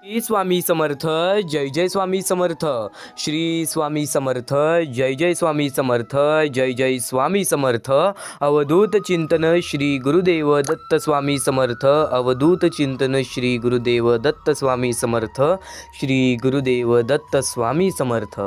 श्री स्वामी समर्थ. जय जय स्वामी समर्थ. श्री स्वामी समर्थ. जय जय स्वामी समर्थ. जय जय स्वामी समर्थ. अवधूत चिंतन श्री गुरुदेव दत्त स्वामी समर्थ. अवधूत चिंतन श्री गुरुदेव दत्त स्वामी समर्थ. श्री गुरुदेव दत्त स्वामी समर्थ.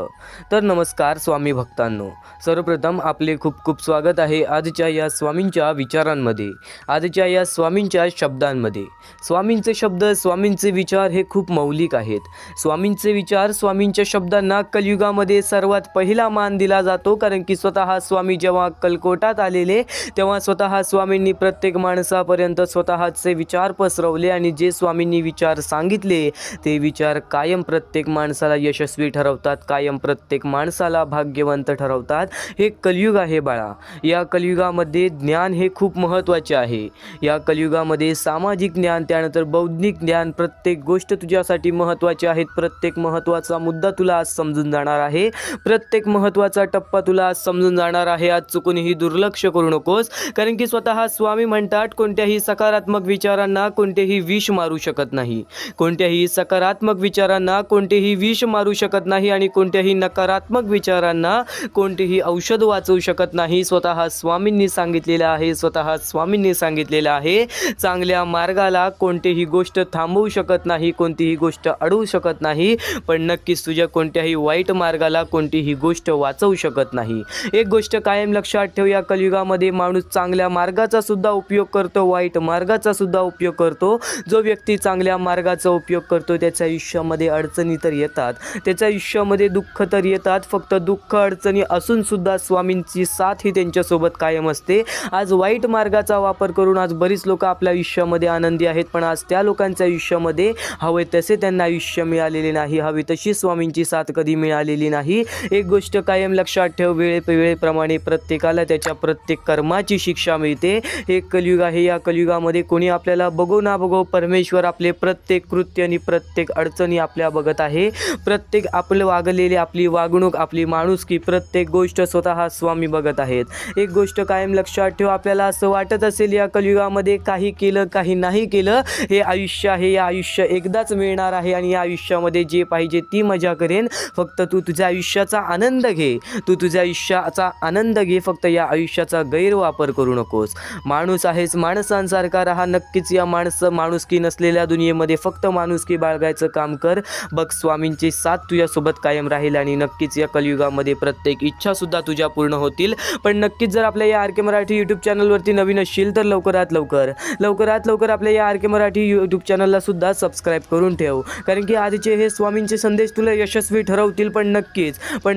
तर नमस्कार स्वामी भक्तांनो, सर्वप्रथम आपले खूप खूप स्वागत आहे आजच्या या स्वामींच्या विचारांमध्ये, आजच्या या स्वामींच्या शब्दांमध्ये. स्वामींचे शब्द, स्वामींचे विचार हे खूप मौलिक आहेत. स्वामींचे विचार, स्वामींच्या शब्दांना कलियुगामध्ये सर्वात पहिला मान दिला जातो, कारण की स्वतः स्वामी जेव्हा कलकोटात आलेले तेव्हा स्वतः स्वामींनी प्रत्येक माणसापर्यंत स्वतःचे विचार पसरवले आणि जे स्वामींनी विचार सांगितले ते विचार कायम प्रत्येक माणसाला यशस्वी ठरवतात, कायम प्रत्येक माणसाला भाग्यवंत ठरवतात. हे कलियुग आहे बाळा. या कलियुगामध्ये ज्ञान हे खूप महत्त्वाचे आहे. या कलियुगामध्ये सामाजिक ज्ञान, त्यानंतर बौद्धिक ज्ञान, प्रत्येक गोष्ट तुझ्यासाठी महत्त्वाची आहेत. प्रत्येक महत्त्वाचा मुद्दा तुला आज समजून जाणार आहे. प्रत्येक महत्त्वाचा टप्पा तुला आज समजून जाणार आहे. आज चुकूनही दुर्लक्ष करू नकोस, कारण की स्वतः स्वामी म्हणतात कोणत्याही सकारात्मक विचारांना कोणतेही विष मारू शकत नाही. कोणत्याही सकारात्मक विचारांना कोणतेही विष मारू शकत नाही आणि कोणत्याही नकारात्मक विचारांना कोणतेही औषध वाचवू शकत नाही. स्वतः स्वामींनी सांगितलेलं आहे. स्वतः स्वामींनी सांगितलेलं आहे, चांगल्या मार्गाला कोणतीही गोष्ट थांबवू शकत नाही, कोणतीही गोष्ट अडवू शकत नाही, पण नक्कीच तुझ्या कोणत्याही वाईट मार्गाला कोणतीही गोष्ट वाचवू शकत नाही. एक गोष्ट कायम लक्षात ठेव, या कलियुगामध्ये माणूस चांगल्या मार्गाचा सुद्धा उपयोग करतो, वाईट मार्गाचा सुद्धा उपयोग करतो. जो व्यक्ती चांगल्या मार्गाचा उपयोग करतो त्याच्या आयुष्यामध्ये अडचणी तर येतात, त्याच्या आयुष्यामध्ये दुःख तर येतात. फक्त दुःख अडचणी असून सुद्धा स्वामींची साथ ही त्यांच्यासोबत कायम असते. आज वाईट मार्गाचा वापर करून आज बरीच लोक आपल्या आयुष्यामध्ये आनंदी आहेत, पण आज त्या लोकांच्या आयुष्यामध्ये हवे तसे त्यांना आयुष्य मिळालेले नाही, हवी तशी स्वामींची साथ कधी मिळालेली नाही. एक गोष्ट कायम लक्षात ठेव, वेळेप्रमाणे प्रत्येकाला त्याच्या प्रत्येक कर्माची शिक्षा मिळते. हे कलियुग आहे. या कलियुगामध्ये कोणी आपल्याला बघो ना बघो, परमेश्वर आपले प्रत्येक कृत्य आणि प्रत्येक अडचणी आपल्या बघत आहे. प्रत्येक आपलं वागलेले, आपली वागणूक, आपली माणुसकी, प्रत्येक गोष्ट स्वतः स्वामी बघत आहेत. एक गोष्ट कायम लक्षात ठेव, आपल्याला असं वाटत असेल या कलियुगामध्ये काही केलं काही नाही केलं हे आयुष्य आहे, या आयुष्य एकदाच मिळणार आहे आणि या आयुष्यामध्ये जे पाहिजे ती मजा करेन. फक्त तू तुझ्या आयुष्याचा आनंद घे, तू तुझ्या आयुष्याचा आनंद घे, फक्त या आयुष्याचा गैरवापर करू नकोस. माणूस आहेस, माणसांसारखा राहा. नक्कीच या माणुसकी नसलेल्या दुनियेमध्ये फक्त माणुसकी बाळगायचं काम कर. बघ, स्वामींची साथ तुझ्यासोबत कायम राहील आणि नक्कीच या कलियुगामध्ये प्रत्येक इच्छासुद्धा तुझ्या पूर्ण होतील. पण नक्कीच जर आपल्या या आर के मराठी यूट्यूब चॅनलवरती नवीन असशील तर लवकरात लवकर आपल्या या आर के मराठी यूट्यूब चॅनलला सुद्धा सबस्क्राईब करून ठेव, कारण की आजचे हे स्वामींचे संदेश तुला यशस्वी ठरवतील. पण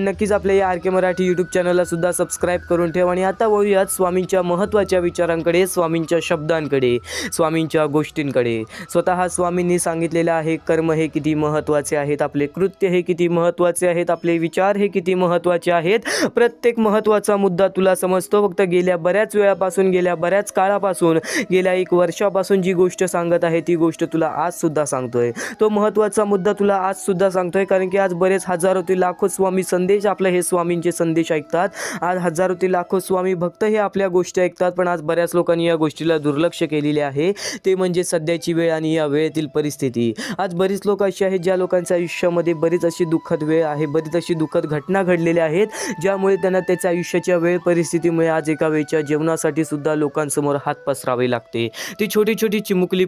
नक्कीच आपल्या या आर के मराठी यूट्यूब चॅनलला सुद्धा सबस्क्राईब करून ठेव. आणि आता वळूयात स्वामींच्या महत्त्वाच्या विचारांकडे, स्वामींच्या शब्दांकडे, स्वामींच्या गोष्टींकडे. स्वतः स्वामींनी सांगितलेलं आहे, कर्म हे किती महत्त्वाचे आहेत, आपले कृत्य हे किती महत्त्वाचे आहेत, आपले विचार हे किती महत्त्वाचे आहेत. प्रत्येक महत्त्वाचा मुद्दा तुला समजतो. फक्त गेल्या बऱ्याच वेळापासून, गेल्या बऱ्याच काळापासून, गेल्या 1 वर्षापासून जी गोष्ट सांगत आहे ती गोष्ट तुला आज सुद्धा सांगतोय. तो महत्त्वाचा मुद्दा तुला आज सुद्धा सांगतोय, कारण की आज बरेच हजारो ते लाखो स्वामी संदेश आपले हे स्वामींचे संदेश ऐकतात. आज हजारो ते लाखो स्वामी भक्त हे आपल्या गोष्टी ऐकतात, पण आज बऱ्याच लोकांनी या गोष्टीला दुर्लक्ष केलेले आहे. ते म्हणजे सध्याची वेळ आणि या वेळेतील परिस्थिती. आज बरीच लोक अशी आहेत ज्या लोकांच्या आयुष्यामध्ये बरीच अशी दुःखद वेळ आहे, बरीच अशी दुःखद घटना घडलेल्या आहेत, ज्यामुळे त्यांना त्याच्या आयुष्याच्या वेळ परिस्थितीमुळे आज एका वेळच्या जेवणासाठी सुद्धा लोकांसमोर हात पसरावे लागते. ती छोटी छोटी चिमुकली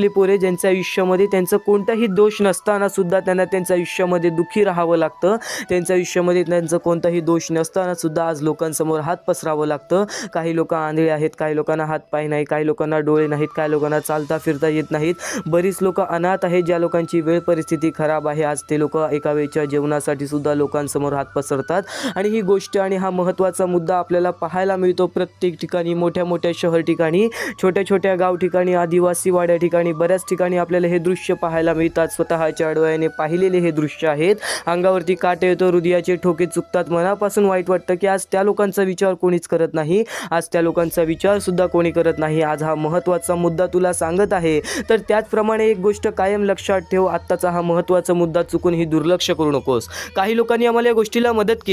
पोरे ज्यांच्या आयुष्यामध्ये त्यांचं कोणताही दोष नसताना सुद्धा त्यांना त्यांच्या आयुष्यामध्ये दुःखी राहावं लागतं. त्यांच्या आयुष्यामध्ये त्यांचं कोणताही दोष नसताना सुद्धा आज लोकांसमोर हात पसरावं लागतं. काही लोक आंधळे आहेत, काही लोकांना हात पाय नाही, काही लोकांना डोळे नाहीत, काही लोकांना चालता फिरता येत नाहीत. बरीच लोक अनाथ आहेत, ज्या लोकांची वेळ परिस्थिती खराब आहे. आज ते लोक एका वेळच्या जेवणासाठी सुद्धा लोकांसमोर हात पसरतात. आणि ही गोष्ट आणि हा महत्त्वाचा मुद्दा आपल्याला पाहायला मिळतो प्रत्येक ठिकाणी, मोठ्या शहर ठिकाणी, छोट्या गाव ठिकाणी, आदिवासी वाड्या ठिकाणी, बऱ्याच ठिकाणी आपल्याला हे दृश्य पाहायला मिळतात. स्वतःच्या डोळ्याने पाहिलेले हे दृश्य आहेत. अंगावरती काटे येतो, हृदयाचे ठोके चुकतात, मनापासून वाईट वाटतं की आज त्या लोकांचा विचार कोणीच करत नाही, आज त्या लोकांचा विचार सुद्धा कोणी करत नाही. आज हा महत्त्वाचा मुद्दा तुला सांगत आहे. तर त्याचप्रमाणे एक गोष्ट कायम लक्षात ठेव, आत्ताचा हा महत्त्वाचा मुद्दा चुकून ही दुर्लक्ष करू नकोस. काही लोकांनी आम्हाला या गोष्टीला मदत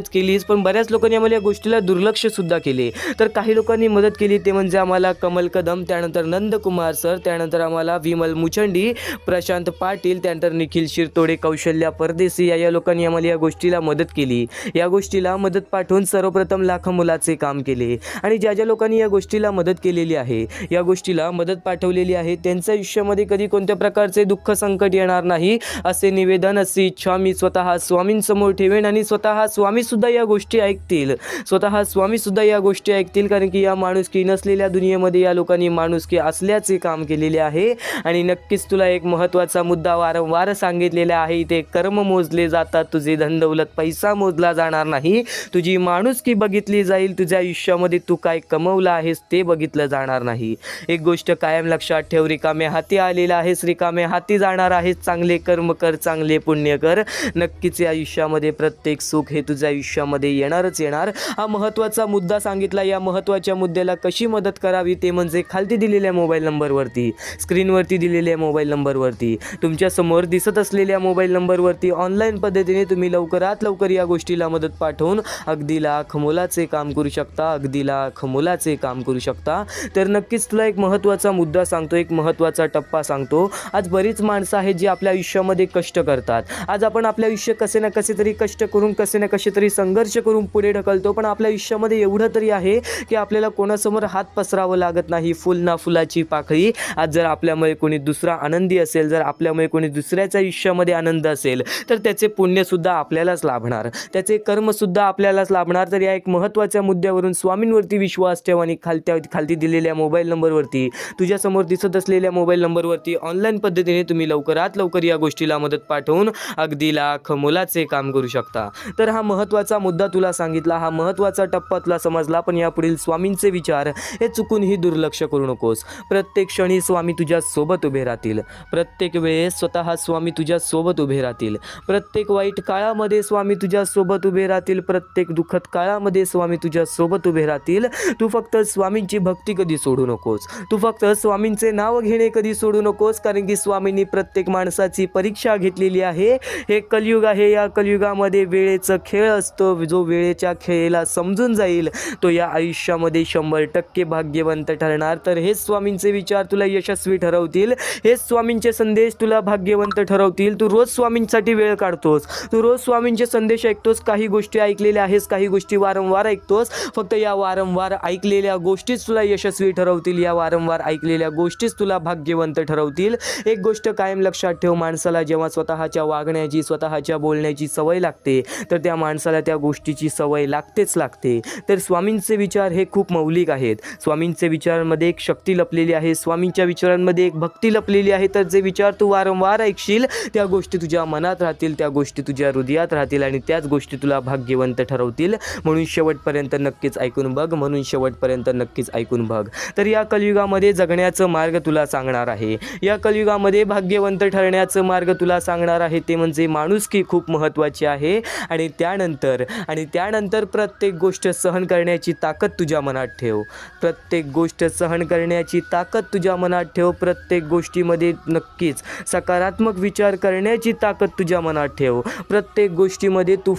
केलीच, पण बऱ्याच लोकांनी आम्हाला या गोष्टीला दुर्लक्ष सुद्धा केले. तर काही लोकांनी मदत केली ते म्हणजे आम्हाला कमल कदम, त्यानंतर नंदकुमार महार सर, त्यानंतर आम्हाला विमल मुचंडी, प्रशांत पाटील, त्यानंतर निखिल शिरतोडे, कौशल्या परदेशी या लोकांनी आम्हाला या गोष्टीला मदत केली. या गोष्टीला मदत पाठवून सर्वप्रथम लाख मुलाचे काम केले. आणि ज्या ज्या लोकांनी या गोष्टीला मदत केलेली आहे, या गोष्टीला मदत पाठवलेली आहे, त्यांच्या आयुष्यामध्ये कधी कोणत्या प्रकारचे दुःख संकट येणार नाही असे निवेदन, अशी इच्छा मी स्वतः स्वामींसमोर ठेवेन. आणि स्वतः स्वामीसुद्धा या गोष्टी ऐकतील, स्वतः स्वामीसुद्धा या गोष्टी ऐकतील, कारण की या माणुसकी नसलेल्या दुनियेमध्ये या लोकांनी माणुसकी असल्याचे काम केलेले आहे. आणि नक्कीच तुला एक महत्त्वाचा मुद्दा वारंवार सांगितलेला आहे, इथे कर्म मोजले जातात, तुझे धनदौलत पैसा मोजला जाणार नाही, तुझी माणुसकी बघितली जाईल, तुझ्या आयुष्यामध्ये तू काय कमवलं आहेस ते बघितलं जाणार नाही. एक गोष्ट कायम लक्षात ठेव, रिकामे हाती आलेला आहेस, रिकामे हाती जाणार आहेस. चांगले कर्म कर, चांगले पुण्य कर, नक्कीच या आयुष्यामध्ये प्रत्येक सुख हे तुझ्या आयुष्यामध्ये येणारच येणार. हा महत्त्वाचा मुद्दा सांगितला. या महत्त्वाच्या मुद्द्याला कशी मदत करावी ते म्हणजे खालती दिलेल्या मोबाईल नंबरवरती, स्क्रीनवरती दिलेल्या मोबाईल नंबरवरती, तुमच्यासमोर दिसत असलेल्या मोबाईल नंबरवरती ऑनलाईन पद्धतीने तुम्ही लवकरात लवकर या गोष्टीला मदत पाठवून अगदी लाख मोलाचे काम करू शकता, अगदी लाख मोलाचे काम करू शकता. तर नक्कीच तुला एक महत्त्वाचा मुद्दा सांगतो, एक महत्त्वाचा टप्पा सांगतो. आज बरीच माणसं आहेत जी आपल्या आयुष्यामध्ये कष्ट करतात. आज आपण आपल्या आयुष्य कसे ना कसे तरी कष्ट करून, कसे ना कसे तरी संघर्ष करून पुढे ढकलतो, पण आपल्या आयुष्यामध्ये एवढं तरी आहे की आपल्याला कोणासमोर हात पसरावं लागत नाही. फुल ना फुलाची पाकळी. आज जर आपल्यामुळे कोणी दुसरा आनंदी असेल, जर आपल्यामुळे कोणी दुसऱ्याच्या आयुष्यामध्ये आनंद असेल, तर त्याचे पुण्यसुद्धा आपल्यालाच लाभणार, त्याचे कर्मसुद्धा आपल्यालाच लाभणार. तर या एक महत्त्वाच्या मुद्द्यावरून स्वामींवरती विश्वास ठेव आणि खालती दिलेल्या मोबाईल नंबरवरती, तुझ्यासमोर दिसत असलेल्या मोबाईल नंबरवरती ऑनलाईन पद्धतीने तुम्ही लवकरात लवकर या गोष्टीला मदत पाठवून अगदी लाख मोलाचे काम करू शकता. तर हा महत्त्वाचा मुद्दा तुला सांगितला, हा महत्त्वाचा टप्पा तुला समजला, पण यापुढील स्वामींचे विचार हे चुकूनही दुर्लक्ष करू नकोस. प्रत्येक क्षणी स्वामी तुझ्या सोबत उभे राहतील, प्रत्येक वेळेस स्वतः स्वामी तुझ्या सोबत उभे राहतील, प्रत्येक वाईट काळामध्ये स्वामी तुझ्या सोबत उभे राहतील, प्रत्येक दुःखद काळामध्ये स्वामी तुझ्या सोबत उभे राहतील. तू फक्त स्वामींची भक्ती कधी सोडू नकोस, तू फक्त स्वामींचे नाव घेणे कधी सोडू नकोस, कारण की स्वामींनी प्रत्येक माणसाची परीक्षा घेतलेली आहे. हे कलियुग आहे, या कलियुगामध्ये वेळेचा खेळ असतो. जो वेळेच्या खेळाला समजून जाईल तो या आयुष्यामध्ये 100% भाग्यवंत ठरणार. तर हेच स्वामींचे विचार तुला यशस्वी ठरवतील, हेच स्वामींचे संदेश तुला भाग्यवंत ठरवतील. तू रोज स्वामींसाठी वेळ काढतोस, तू रोज स्वामींचे संदेश ऐकतोस, काही गोष्टी ऐकलेल्या आहेस, काही गोष्टी वारंवार ऐकतोस. फक्त या वारंवार ऐकलेल्या गोष्टीच तुला यशस्वी ठरवतील, या वारंवार ऐकलेल्या गोष्टीच तुला भाग्यवंत ठरवतील. एक गोष्ट कायम लक्षात ठेव, माणसाला जेव्हा स्वतःच्या वागण्याची, स्वतःच्या बोलण्याची सवय लागते, तर त्या माणसाला त्या गोष्टीची सवय लागतेच लागते. तर स्वामींचे विचार हे खूप मौलिक आहेत, स्वामींचे विचारांमध्ये एक शक्ती लपलेली आहे, स्वामींच्या विचारांमध्ये एक भक्ती लपलेली आहे. तर जे विचार तू वारंवार ऐकशील त्या गोष्टी तुझ्या मनात राहतील, त्या गोष्टी तुझ्या हृदयात राहतील आणि त्याच गोष्टी तुला भाग्यवंत ठरवतील. म्हणून शेवटपर्यंत नक्कीच ऐकून बघ, म्हणून शेवटपर्यंत नक्कीच ऐकून बघ. तर या कलियुगामध्ये जगण्याचं मार्ग तुला सांगणार आहे, या कलियुगामध्ये भाग्यवंत ठरण्याचं मार्ग तुला सांगणार आहे. ते म्हणजे माणुसकी खूप महत्त्वाची आहे. आणि त्यानंतर प्रत्येक गोष्ट सहन करण्याची ताकद तुझ्या मनात ठेव, प्रत्येक गोष्ट सहन करण्याची ताकद तुझ्या मनात ठेव, प्रत्येक गोष्टीमध्ये नक्कीच सकारात्मक विचार करण्याची ताकद तुझ्या मनात ठेव. प्रत्येक गोष्टीमध्ये तू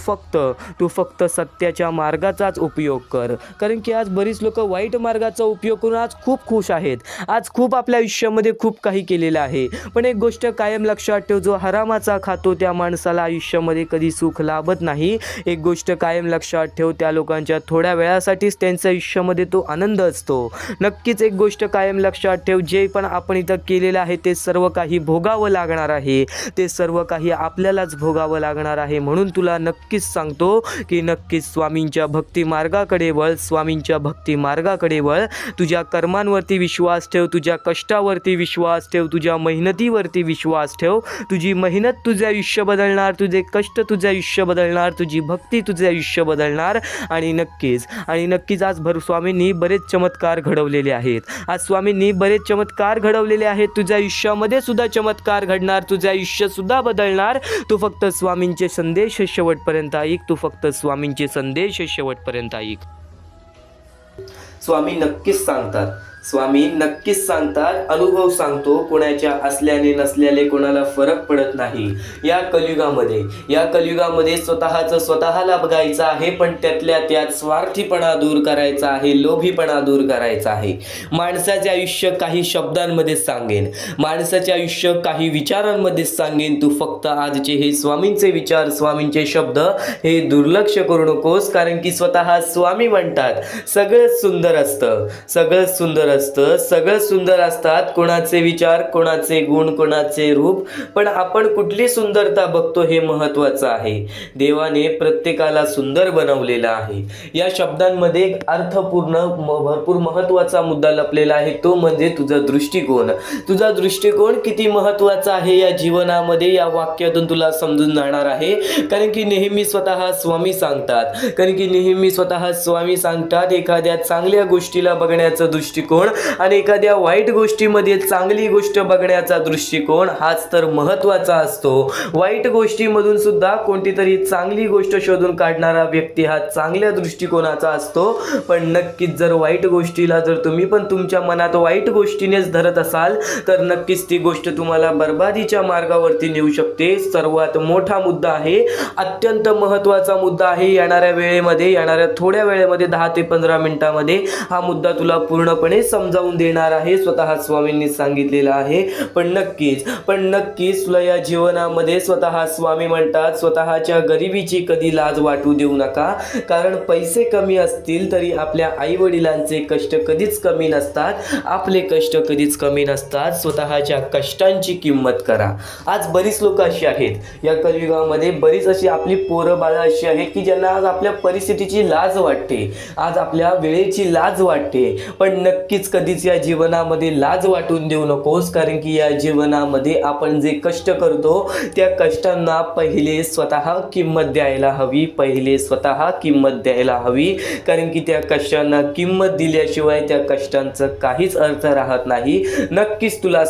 फक्त सत्याच्या मार्गाचाच उपयोग कर, कारण की आज बरीच लोक वाईट मार्गाचा उपयोग करून आज खूप खुश आहेत, आज खूप आपल्या आयुष्यामध्ये खूप काही केलेलं आहे. पण एक गोष्ट कायम लक्षात ठेव, जो हरामाचा खातो त्या माणसाला आयुष्यामध्ये कधी सुख लाभत नाही. एक गोष्ट कायम लक्षात ठेव, त्या लोकांच्या थोड्या वेळासाठीच त्यांच्या आयुष्यामध्ये तो आनंद असतो. नक्कीच एक गोष्ट कायम लक्षात ठेव, जे पण आपण इथं केलेलं आहे ते सर्व काही भोगावं लागणार आहे, ते सर्व काही आपल्यालाच भोगावं लागणार आहे. म्हणून तुला नक्कीच सांगतो की नक्कीच स्वामींच्या भक्ती मार्गाकडे वळ, स्वामींच्या भक्ती मार्गाकडे वळ. तुझ्या कर्मांवरती विश्वास ठेव, तुझ्या कष्टावरती विश्वास ठेव, तुझ्या मेहनतीवरती विश्वास ठेव. तुझी मेहनत तुझे आयुष्य बदलणार, तुझे कष्ट तुझे आयुष्य बदलणार, तुझी भक्ती तुझे आयुष्य बदलणार. आणि नक्कीच आज स्वामींनी बरेच चमत्कार घडवलेले आहेत, आज स्वामींनी बरेच चमत्कार घडवलेले आहेत. तुझ्या आयुष्यामध्ये सुद्धा चमत्कार घडणार, तुझे आयुष्य सुद्धा बदलणार. तू फक्त स्वामींचे संदेश शेवटपर्यंत ऐक, तू फक्त स्वामींचे संदेश शेवटपर्यंत ऐक. स्वामी नक्कीच सांगतात, स्वामी नक्कीच सांगतात, अनुभव सांगतो, कोणाच्या असल्याने नसल्याने कोणाला फरक पडत नाही. या कलियुगामध्ये स्वतःचं स्वतःला बघायचं आहे, पण त्यातल्या त्यात स्वार्थीपणा दूर करायचा आहे, लोभीपणा दूर करायचा आहे. माणसाचे आयुष्य काही शब्दांमध्ये सांगेन, माणसाचे आयुष्य काही विचारांमध्येच सांगेन. तू फक्त आजचे हे स्वामींचे विचार, स्वामींचे शब्द हे दुर्लक्ष करू नकोस, कारण की स्वतः स्वामी म्हणतात सगळंच सुंदर असतं, सगळंच सुंदर असतं, सगळं सुंदर असतात. कोणाचे विचार, कोणाचे गुण, कोणाचे रूप, पण आपण कुठली सुंदरता बघतो हे महत्त्वाचं आहे. देवाने प्रत्येकाला सुंदर बनवलेलं आहे. या शब्दांमध्ये एक अर्थपूर्ण भरपूर महत्त्वाचा मुद्दा लपलेला आहे, तो म्हणजे तुझा दृष्टिकोन. तुझा दृष्टिकोन किती महत्त्वाचा आहे या जीवनामध्ये, या वाक्यातून तुला समजून जाणार आहे. कारण की नेहमी स्वतः स्वामी सांगतात, एखाद्या चांगल्या गोष्टीला बघण्याचा दृष्टिकोन आणि एखाद्या वाईट गोष्टीमध्ये चांगली गोष्ट बघण्याचा दृष्टिकोन हाच तर महत्त्वाचा असतो. वाईट गोष्टीमधून सुद्धा कोणती तरी चांगली गोष्ट शोधून काढणारा व्यक्ती हा चांगल्या दृष्टिकोनाचा असतो. पण नक्कीच जर वाईट गोष्टीला जर तुम्ही पण तुमच्या मनात वाईट गोष्टीनेच धरत असाल तर नक्कीच ती गोष्ट तुम्हाला बर्बादीच्या मार्गावरती नेऊ शकते. सर्वात मोठा मुद्दा आहे, अत्यंत महत्त्वाचा मुद्दा आहे. येणाऱ्या थोड्या वेळेमध्ये 10 ते 15 मिनिटांमध्ये हा मुद्दा तुला पूर्णपणे समजावून देणार आहे, स्वतः स्वामींनी सांगितलेला आहे. पण नक्कीच तुला या जीवनामध्ये स्वतः स्वामी म्हणतात, स्वतःच्या गरिबीची कधी लाज वाटू देऊ नका. कारण पैसे कमी असतील तरी आपल्या आई वडिलांचे कष्ट कधीच कमी नसतात, आपले कष्ट कधीच कमी नसतात. स्वतःच्या कष्टांची किंमत करा. आज बरीच लोक अशी आहेत या कलियुगामध्ये, बरीच अशी आपली पोरं बाळं अशी आहेत की ज्यांना आज आपल्या परिस्थितीची लाज वाटते, आज आपल्या वेळेची लाज वाटते. पण नक्कीच कधीच या जीवनामध्ये लाज वाटून देऊ नकोस, कारण की या जीवनामध्ये आपण जे कष्ट करतो त्या कष्टांना पहिले स्वतः किंमत द्यायला हवी. कारण की त्या कष्टांना किंमत दिल्याशिवाय त्या कष्टांचं काहीच अर्थ राहत नाही. नक्कीच तुला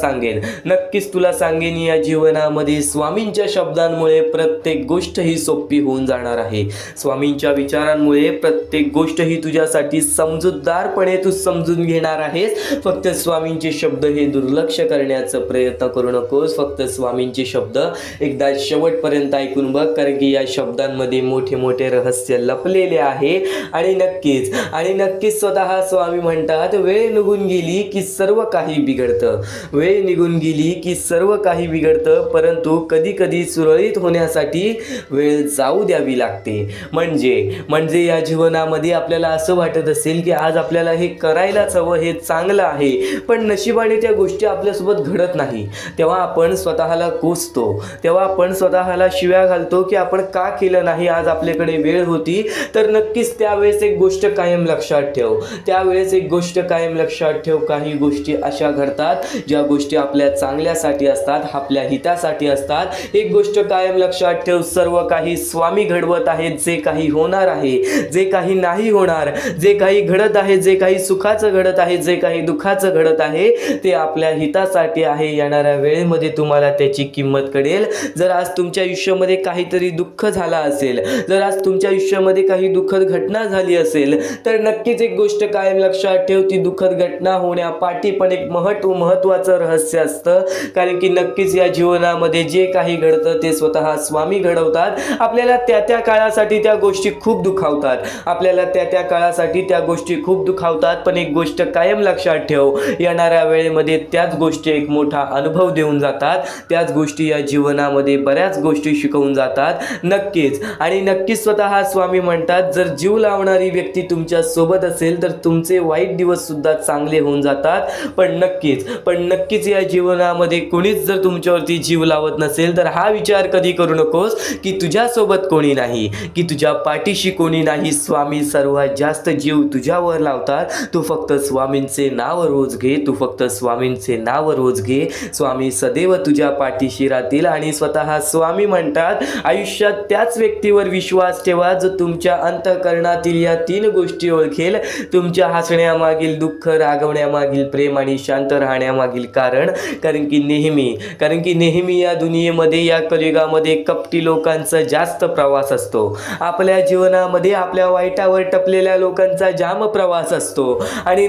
सांगेन या जीवनामध्ये स्वामींच्या शब्दांमुळे प्रत्येक गोष्ट ही सोपी होऊन जाणार आहे. स्वामींच्या विचारांमुळे प्रत्येक गोष्ट ही तुझ्यासाठी समजूतदारपणे तू समजून घेणार आहेस. फक्त स्वामींचे शब्द हे दुर्लक्ष करण्याचा प्रयत्न करू नकोस. फक्त स्वामींचे शब्द एकदा शेवटपर्यंत ऐकून बघ, कारण की या शब्दांमध्ये मोठे मोठे रहस्य लपलेले आहे. आणि नक्कीच स्वतः स्वामी म्हणतात, वेळ निघून गेली की सर्व काही बिघडतं, परंतु कधी कधी सुरळीत होण्यासाठी वेळ जाऊ द्यावी लागते. म्हणजे या जीवनामध्ये आपल्याला असं वाटत असेल की आज आपल्याला हे करायलाच हवं, हे चांगलं आहे, पण नशिबाने त्या गोष्टी आपल्यासोबत घडत नाही. तेव्हा आपण स्वतःला कोसतो, तेव्हा आपण स्वतःला शिव्या घालतो की आपण का केलं नाही, आज आपल्याकडे वेळ होती. तर नक्कीच त्यावेळेस एक गोष्ट कायम लक्षात ठेव, काही गोष्टी अशा घडतात ज्या गोष्टी आपल्या चांगल्यासाठी असतात, आपल्या हितासाठी असतात. एक गोष्ट कायम लक्षात ठेव, सर्व काही स्वामी घडवत आहेत. जे काही होणार आहे, जे काही नाही होणार, जे काही घडत आहे, जे काही सुखाचं घडत आहे, जे काही दुःखाचं घडत आहे, ते आपल्या हितासाठी आहे. येणाऱ्या वेळेमध्ये तुम्हाला त्याची किंमत कळेल. जर आज तुमच्या आयुष्यामध्ये काहीतरी दुःख झाला असेल, जर आज तुमच्या आयुष्यामध्ये काही दुःखद घटना झाली असेल, तर नक्कीच एक गोष्ट कायम लक्षात ठेव, ती दुःखद घटना होण्यापाठी पण एक महत्त्वाचं रहस्य असतं. कारण की नक्कीच या जीवनामध्ये जे काही घडतं ते स्वतः स्वामी घडवतात. आपल्याला त्या काळासाठी त्या गोष्टी खूप दुखावतात, पण एक गोष्ट कायम लक्षात ठेव, येणाऱ्या वेळेमध्ये त्याच गोष्टी एक मोठा अनुभव देऊन जातात. त्याच गोष्टी या जीवनामध्ये बऱ्याच गोष्टी शिकवून जातात. नक्कीच स्वतः स्वामी म्हणतात, जर जीव लावणारी व्यक्ती तुमच्या सोबत असेल तर तुमचे वाईट दिवस सुद्धा चांगले होऊन जातात. पण नक्कीच या जीवनामध्ये कोणीच जर तुमच्यावरती जीव लावत नसेल तर हा विचार कधी करू नकोस की तुझ्यासोबत कोणी नाही, की तुझ्या पाठीशी कोणी नाही. स्वामी सर्वात जास्त जीव तुझ्यावर लावतात. तू फक्त स्वामींचे नाव रोज घे. स्वामी सदैव तुझ्या पाठीशी राहतील. आणि स्वतः स्वामी म्हणतात, आयुष्यात त्याच व्यक्तीवर विश्वास ठेवा जो तुमच्या अंतःकरणातील या 3 गोष्टी ओळखेल. तुमच्या हसण्यामागील दुःख, रागवण्यामागील प्रेम आणि शांत राहण्यामागील कारण की नेहमी या दुनियेमध्ये, या कलियुगामध्ये कपटी लोकांचा जास्त प्रवास असतो. आपल्या जीवनामध्ये आपल्या वाईटावर टपलेल्या लोकांचा जाम प्रवास असतो. आणि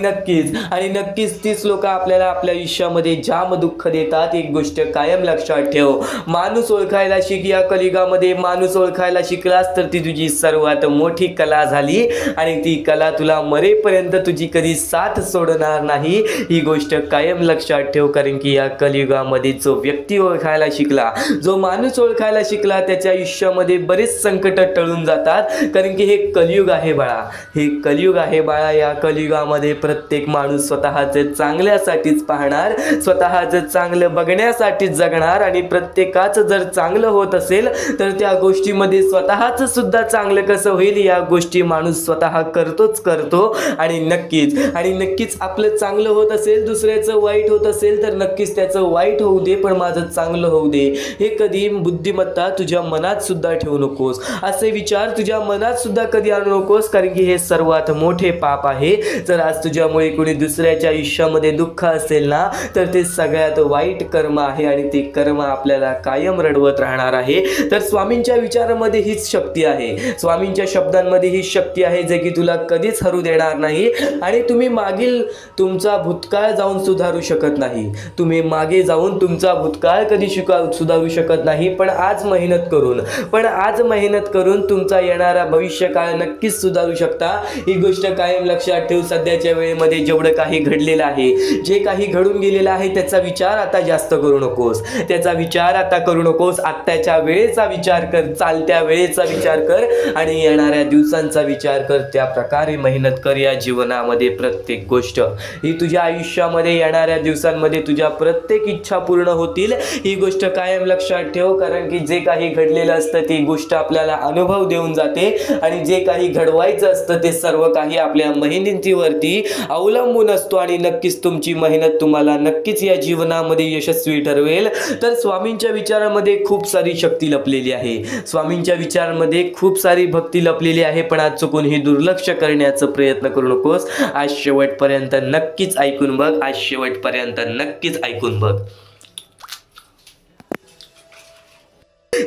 आणि नक्कीच तीच लोक आपल्याला आपल्या आयुष्यामध्ये जाम दुःख देतात. एक गोष्ट कायम लक्षात ठेव, माणूस ओळखायला शिक. या कलियुगामध्ये माणूस ओळखायला शिकलास तर ती तुझी सर्वात मोठी कला झाली आणि ती कला तुला मरेपर्यंत तुझी कधी साथ सोडणार नाही. ही गोष्ट कायम लक्षात ठेव, कारण की या कलियुगामध्ये जो व्यक्ती ओळखायला शिकला, जो माणूस ओळखायला शिकला, त्याच्या आयुष्यामध्ये बरेच संकट टळून जातात. कारण की हे कलियुग आहे बाळा, हे कलियुग आहे बाळा. या कलियुगामध्ये प्रत्येक माणूस स्वतःचे चांगल्यासाठीच पाहणार, स्वतःचं चांगलं बघण्यासाठीच जगणार आणि प्रत्येकाचं जर चांगलं होत असेल तर त्या गोष्टीमध्ये स्वतःचं सुद्धा चांगलं कसं होईल या गोष्टी माणूस स्वतः करतोच करतो. आणि नक्कीच आपलं चांगलं होत असेल, दुसऱ्याचं वाईट होत असेल तर नक्कीच त्याचं वाईट होऊ दे पण माझं चांगलं होऊ दे, हे कधी बुद्धिमत्ता तुझ्या मनात सुद्धा ठेवू नकोस. असे विचार तुझ्या मनात सुद्धा कधी आणू नकोस, कारण की हे सर्वात मोठे पाप आहे. जर आज तुझ्यामुळे कोणी दुसऱ्याच्या आयुष्यामध्ये दुःख असेल ना तर ते सगळ्यात वाईट कर्म आहे आणि ते कर्म आपल्याला कायम रडवत राहणार आहे. तर स्वामींच्या विचारामध्ये हीच शक्ती आहे, स्वामींच्या शब्दांमध्ये हीच शक्ती आहे जे की तुला कधीच हरू देणार नाही. आणि तुम्ही मागील तुमचा भूतकाळ जाऊन सुधारू शकत नाही, तुम्ही मागे जाऊन तुमचा भूतकाळ कधी सुधारू शकत नाही, पण आज मेहनत करून तुमचा येणारा भविष्यकाळ नक्कीच सुधारू शकता. ही गोष्ट कायम लक्षात ठेव. सध्याच्या वेळेमध्ये जेवढं काही घडलेलं आहे, जे काही घडून गेलेलं आहे त्याचा विचार आता जास्त करू नकोस, त्याचा विचार आता करू नकोस. आत्ताच्या वेळेचा विचार कर, चालत्या वेळेचा विचार कर आणि येणाऱ्या दिवसांचा विचार कर. त्या प्रकारे मेहनत कर. या जीवनामध्ये प्रत्येक गोष्ट ही तुझ्या आयुष्यामध्ये येणाऱ्या दिवसांमध्ये तुझ्या प्रत्येक इच्छा पूर्ण होतील. ही गोष्ट कायम लक्षात ठेव, कारण की जे काही घडलेलं असतं ती गोष्ट आपल्याला अनुभव देऊन जाते आणि जे काही घडवायचं असतं ते सर्व काही आपल्या मेहनतीवरती अवलंबून असतो. आणि नक्कीच तुमची मेहनत तुम्हाला नक्कीच या जीवनामध्ये यशस्वी ठरवेल. तर स्वामींच्या विचारामध्ये खूप सारी शक्ती लपलेली आहे, स्वामींच्या विचारांमध्ये खूप सारी भक्ती लपलेली आहे, पण आज चुकून ही दुर्लक्ष करण्याचा प्रयत्न करू नकोस. आज शेवटपर्यंत नक्कीच ऐकून बघ, आज शेवटपर्यंत नक्कीच ऐकून बघ.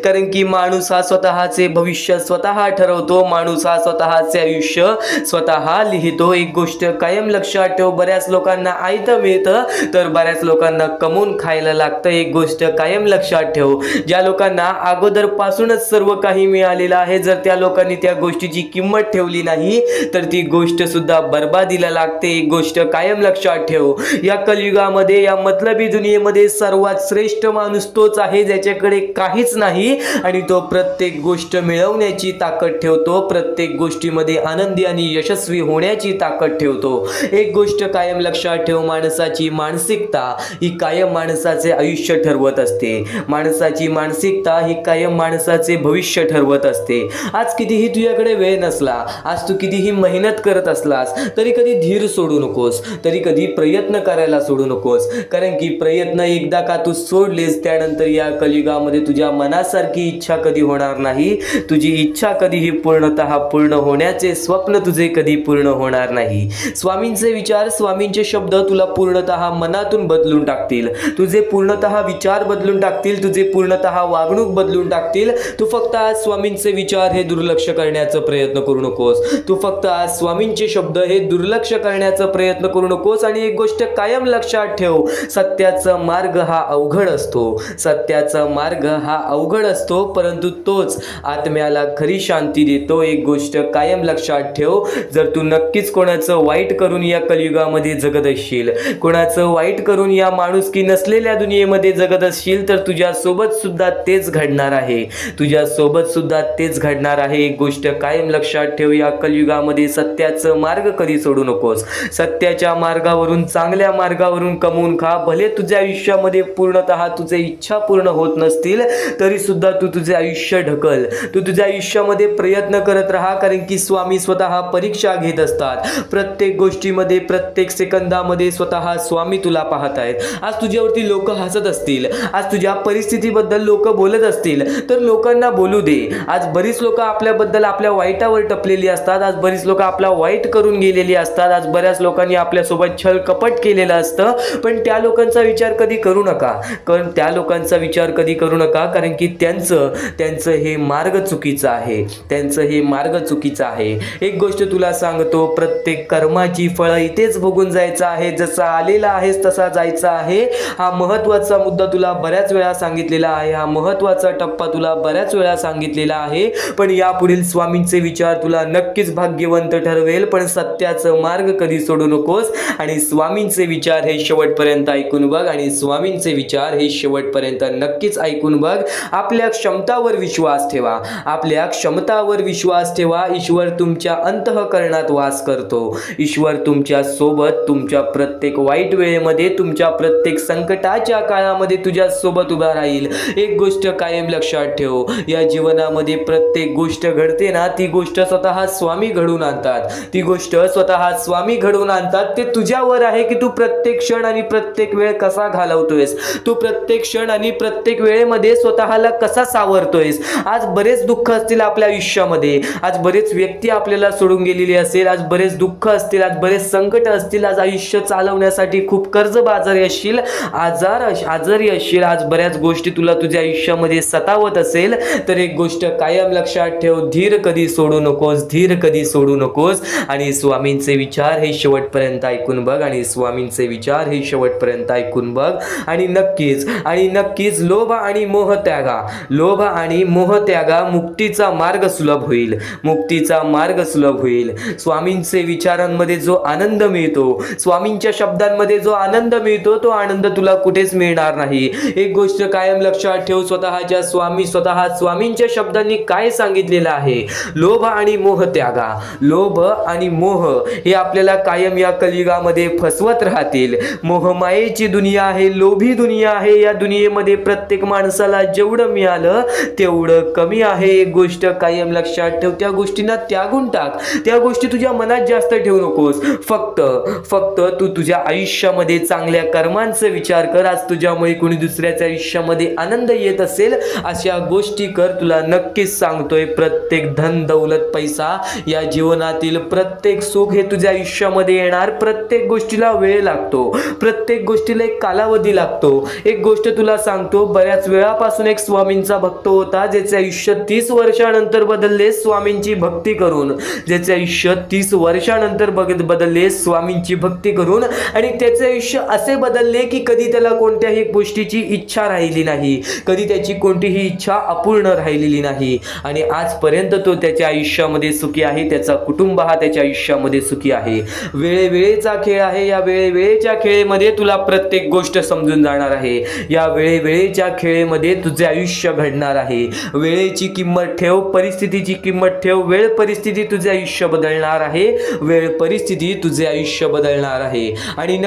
कारण की माणूस हा स्वतःचे भविष्य स्वतः ठरवतो, माणूस हा स्वतःचे आयुष्य स्वतः लिहितो. एक गोष्ट कायम लक्षात ठेव, बऱ्याच लोकांना आयतं मिळतं तर बऱ्याच लोकांना कमवून खायला लागतं. एक गोष्ट कायम लक्षात ठेव, ज्या लोकांना अगोदरपासूनच सर्व काही मिळालेलं आहे, जर त्या लोकांनी त्या गोष्टीची किंमत ठेवली नाही तर ती गोष्ट सुद्धा बर्बादीला लागते. एक गोष्ट कायम लक्षात ठेव, या कलियुगामध्ये, या मतलबी दुनियेमध्ये सर्वात श्रेष्ठ माणूस तोच आहे ज्याच्याकडे काहीच नाही आणि तो प्रत्येक गोष्ट मिळवण्याची ताकद ठेवतो, प्रत्येक गोष्टीमध्ये आनंदी आणि यशस्वी होण्याची ताकद ठेवतो. एक गोष्ट कायम लक्षात ठेव, माणसाची मानसिकता ही कायम माणसाचे आयुष्य ठरवत असते, माणसाची मानसिकता ही कायम माणसाचे भविष्य ठरवत असते. आज कितीही तुझ्याकडे वेळ नसला, आज तू कितीही मेहनत करत असलास तरी कधी धीर सोडू नकोस, तरी कधी प्रयत्न करायला सोडू नकोस. कारण की प्रयत्न एकदा का तू सोडलेस त्यानंतर या कलियुगामध्ये तुझ्या मनासारखी इच्छा कधी होणार नाही, तुझी इच्छा कधीही पूर्णतः पूर्ण होण्याचे स्वप्न तुझे कधी पूर्ण होणार नाही. स्वामींचे विचार, स्वामींचे शब्द तुला पूर्णतः मनातून बदलून टाकतील, तुझे पूर्णतः विचार बदलून टाकतील, तुझे पूर्णतः वागणूक बदलून टाकतील. तू फक्त आज स्वामींचे विचार हे दुर्लक्ष करण्याचा प्रयत्न करू नकोस, तू फक्त आज स्वामींचे शब्द हे दुर्लक्ष करण्याचा प्रयत्न करू नकोस. आणि एक गोष्ट कायम लक्षात ठेव, सत्याचा मार्ग हा अवघड असतो, सत्याचा मार्ग हा अवघड असतो, परंतु तोच आत्म्याला खरी शांती देतो. एक गोष्ट कायम लक्षात ठेव, जर तू नक्कीच कोणाचं वाईट करून या कलियुगामध्ये जगत असशील, कोणाचं वाईट करून या माणुसकी नसलेल्या दुनियेमध्ये जगत असशील तर तुझ्या सोबत सुद्धा तेच घडणार आहे, तुझ्या सोबत सुद्धा तेच घडणार आहे. एक गोष्ट कायम लक्षात ठेव, या कलियुगामध्ये सत्याचं मार्ग कधी सोडू नकोस, सत्याच्या मार्गावरून, चांगल्या मार्गावरून कमवून खा. भले तुझ्या आयुष्यामध्ये पूर्णतः तुझे इच्छा पूर्ण होत नसतील तरी सुद्धा तू तुझे आयुष्य ढकल, तू तुझ्या आयुष्यामध्ये प्रयत्न करत राहा. कारण की स्वामी स्वतः परीक्षा घेत असतात, प्रत्येक गोष्टीमध्ये, प्रत्येक सेकंदामध्ये स्वतः स्वामी तुला पाहत आहेत. आज तुझ्यावरती लोक हसत असतील, आज तुझ्या परिस्थितीबद्दल लोक बोलत असतील तर लोकांना बोलू दे. आज बरीच लोक आपल्याबद्दल आपल्या वाईटावर टपलेली असतात, आज बरीच लोक आपला वाईट करून गेलेली असतात, आज बऱ्याच लोकांनी आपल्यासोबत छल कपट केलेलं असतं, पण त्या लोकांचा विचार कधी करू नका, कारण त्या लोकांचा विचार कधी करू नका, कारण की त्या त्यांचं हे मार्ग चुकीचं आहे, त्यांचं हे मार्ग चुकीचं आहे. एक गोष्ट तुला सांगतो, प्रत्येक कर्माची फळं इथेच भोगून जायचं आहे. जसा आलेला आहेस तसा जायचा आहे. हा महत्त्वाचा मुद्दा तुला बऱ्याच वेळा सांगितलेला आहे, हा महत्त्वाचा टप्पा तुला बऱ्याच वेळा सांगितलेला आहे. पण यापुढील स्वामींचे विचार तुला नक्कीच भाग्यवंत ठरवेल. पण सत्याचं मार्ग कधी सोडू नकोस आणि स्वामींचे विचार हे शेवटपर्यंत ऐकून बघ आणि स्वामींचे विचार हे शेवटपर्यंत नक्कीच ऐकून बघ. आपल्या क्षमतावर विश्वास ठेवा, आपल्या क्षमतावर विश्वास ठेवा. ईश्वर तुमच्या अंतःकरणात वास करतो. ईश्वर तुमच्या सोबत तुमच्या प्रत्येक वाईट वेळेमध्ये, तुमच्या प्रत्येक संकटाच्या काळामध्ये तुझ्या सोबत उभा राहील. एक गोष्ट कायम लक्षात ठेव, या जीवनामध्ये प्रत्येक गोष्ट घडते ना, ती गोष्ट स्वतः स्वामी घडून आणतात. ती गोष्ट स्वतः स्वामी घडवून आणतात. ते तुझ्यावर आहे की तू प्रत्येक क्षण आणि प्रत्येक वेळ कसा घालवतोयस, तू प्रत्येक क्षण आणि प्रत्येक वेळेमध्ये स्वतःला कसा सावरतोयस. आज बरेच दुःख असतील आपल्या आयुष्यामध्ये, आज बरेच व्यक्ती आपल्याला सोडून गेलेली असेल, आज बरेच दुःख असतील, आज बरेच संकट असतील, आज आयुष्य चालवण्यासाठी खूप कर्जबाजारी असशील, आजारी असशील, आज बऱ्याच गोष्टी तुला तुझ्या आयुष्यामध्ये सतावत असेल. तर एक गोष्ट कायम लक्षात ठेव, धीर कधी सोडू नकोस, धीर कधी सोडू नकोस. आणि स्वामींचे विचार हे शेवटपर्यंत ऐकून बघ आणि स्वामींचे विचार हे शेवटपर्यंत ऐकून बघ. आणि नक्कीच लोभ आणि मोह त्यागा, लोभ आणि मोह त्यागा. मुक्तीचा मार्ग सुलभ होईल, मुक्तीचा मार्ग सुलभ होईल. स्वामींचे विचारांमध्ये जो आनंद मिळतो, स्वामींच्या शब्दांमध्ये जो आनंद मिळतो, तो आनंद तुला कुठेच मिळणार नाही. एक गोष्ट कायम लक्षात ठेव, स्वतः स्वामींच्या शब्दांनी काय सांगितलेलं आहे, लोभ आणि मोह त्यागा. लोभ आणि मोह हे आपल्याला कायम या कलियुगामध्ये फसवत राहतील. मोहमायेची दुनिया आहे, लोभी दुनिया आहे. या दुनियेमध्ये प्रत्येक माणसाला जेवढं मिळालं तेवढं कमी आहे. एक गोष्ट कायम लक्षात ठेव, त्या गोष्टींना त्यागून टाक. त्या गोष्टी तुझ्या मनात जास्त ठेवू नकोस. फक्त तू तुझ्या आयुष्यामध्ये चांगल्या कर्मांचा विचार कर. आज तुझ्यामुळे कोणी दुसऱ्याच्या आयुष्यामध्ये आनंद येत असेल, अशा गोष्टी कर. तुला नक्कीच सांगतोय, प्रत्येक धन दौलत पैसा, या जीवनातील प्रत्येक सुख हे तुझ्या आयुष्यामध्ये येणार. प्रत्येक गोष्टीला वेळ लागतो, प्रत्येक गोष्टीला एक कालावधी लागतो. एक गोष्ट तुला सांगतो, बऱ्याच वेळापासून एक स्वामींचा भक्त होता, ज्याचे आयुष्य 30 वर्षानंतर बदलले स्वामींची भक्ती करून. ज्याचे आयुष्य 30 वर्षानंतर बदलले स्वामींची भक्ती करून. आणि त्याचे आयुष्य असे बदलले की कधी त्याला कोणत्याही गोष्टीची इच्छा राहिली नाही, कधी त्याची कोणतीही इच्छा अपूर्ण राहिलेली नाही. आणि आजपर्यंत तो त्याच्या आयुष्यामध्ये सुखी आहे, त्याचा कुटुंब हा त्याच्या आयुष्यामध्ये सुखी आहे. वेळेचा खेळ आहे. या वेळेच्या खेळेमध्ये तुला प्रत्येक गोष्ट समजून जाणार आहे. या वेळेच्या खेळेमध्ये तुझे आयुष्य घडणार आहे. वेळेची किंमत ठेव, परिस्थितीची किंमत ठेव. वेळ परिस्थिती तुझे आयुष्य बदलणार आहे, वेळ परिस्थिती तुझे आयुष्य बदलणार आहे. आणि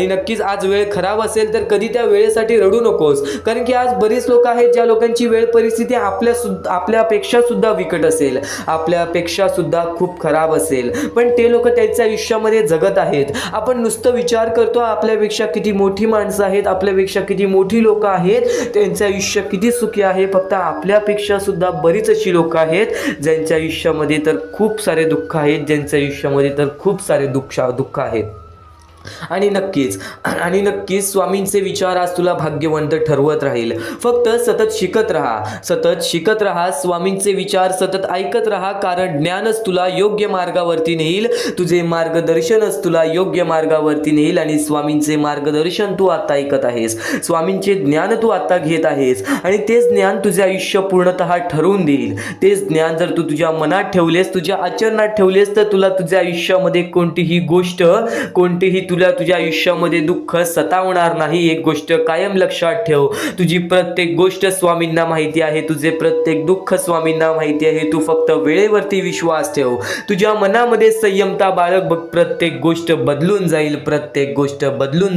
नक्कीच आज वेळ खराब असेल तर कधी त्या वेळेसाठी रडू नकोस. कारण की आज बरीच लोक आहेत ज्या लोकांची वेळ परिस्थिती आपल्यापेक्षा सुद्धा विकट असेल, आपल्यापेक्षा सुद्धा खूप खराब असेल, पण ते लोक त्यांच्या आयुष्यामध्ये जगत आहेत. आपण नुसतं विचार करतो आपल्यापेक्षा किती मोठी माणसं आहेत, आपल्यापेक्षा किती मोठी लोक आहेत, त्यांचं आयुष्य किती सुखी आहे. फक्त आपल्यापेक्षा सुद्धा बरीच अशी लोक आहेत ज्यांच्या आयुष्यामध्ये तर खूप सारे दुःख आहेत, ज्यांच्या आयुष्यामध्ये तर खूप सारे दुःख आहेत. आणि नक्कीच स्वामींचे विचार आज तुला भाग्यवंत ठरवत राहील. फक्त सतत शिकत राहा, स्वामींचे विचार सतत ऐकत राहा. कारण ज्ञानच तुला योग्य मार्गावरती नेईल, तुझे मार्गदर्शनच तुला योग्य मार्गावरती नेईल. आणि स्वामींचे मार्गदर्शन तू आता ऐकत आहेस, स्वामींचे ज्ञान तू आता घेत आहेस आणि तेच ज्ञान तुझे आयुष्य पूर्णतः ठरवून देईल. तेच ज्ञान जर तू तुझ्या मनात ठेवलेस, तुझ्या आचरणात ठेवलेस, तर तुला तुझ्या आयुष्यामध्ये कोणतीही तुला तुझ्या आयुष्यामध्ये दुःख सतावणार नाही. एक गोष्ट कायम लक्षात ठेव, तुझी प्रत्येक गोष्ट स्वामींना माहिती आहे, तुझे प्रत्येक दुःख स्वामींना माहिती आहे. तू फक्त वेळेवरती विश्वास ठेव, तुझ्या मनामध्ये संयमता बाळग. बघ, प्रत्येक गोष्ट बदलून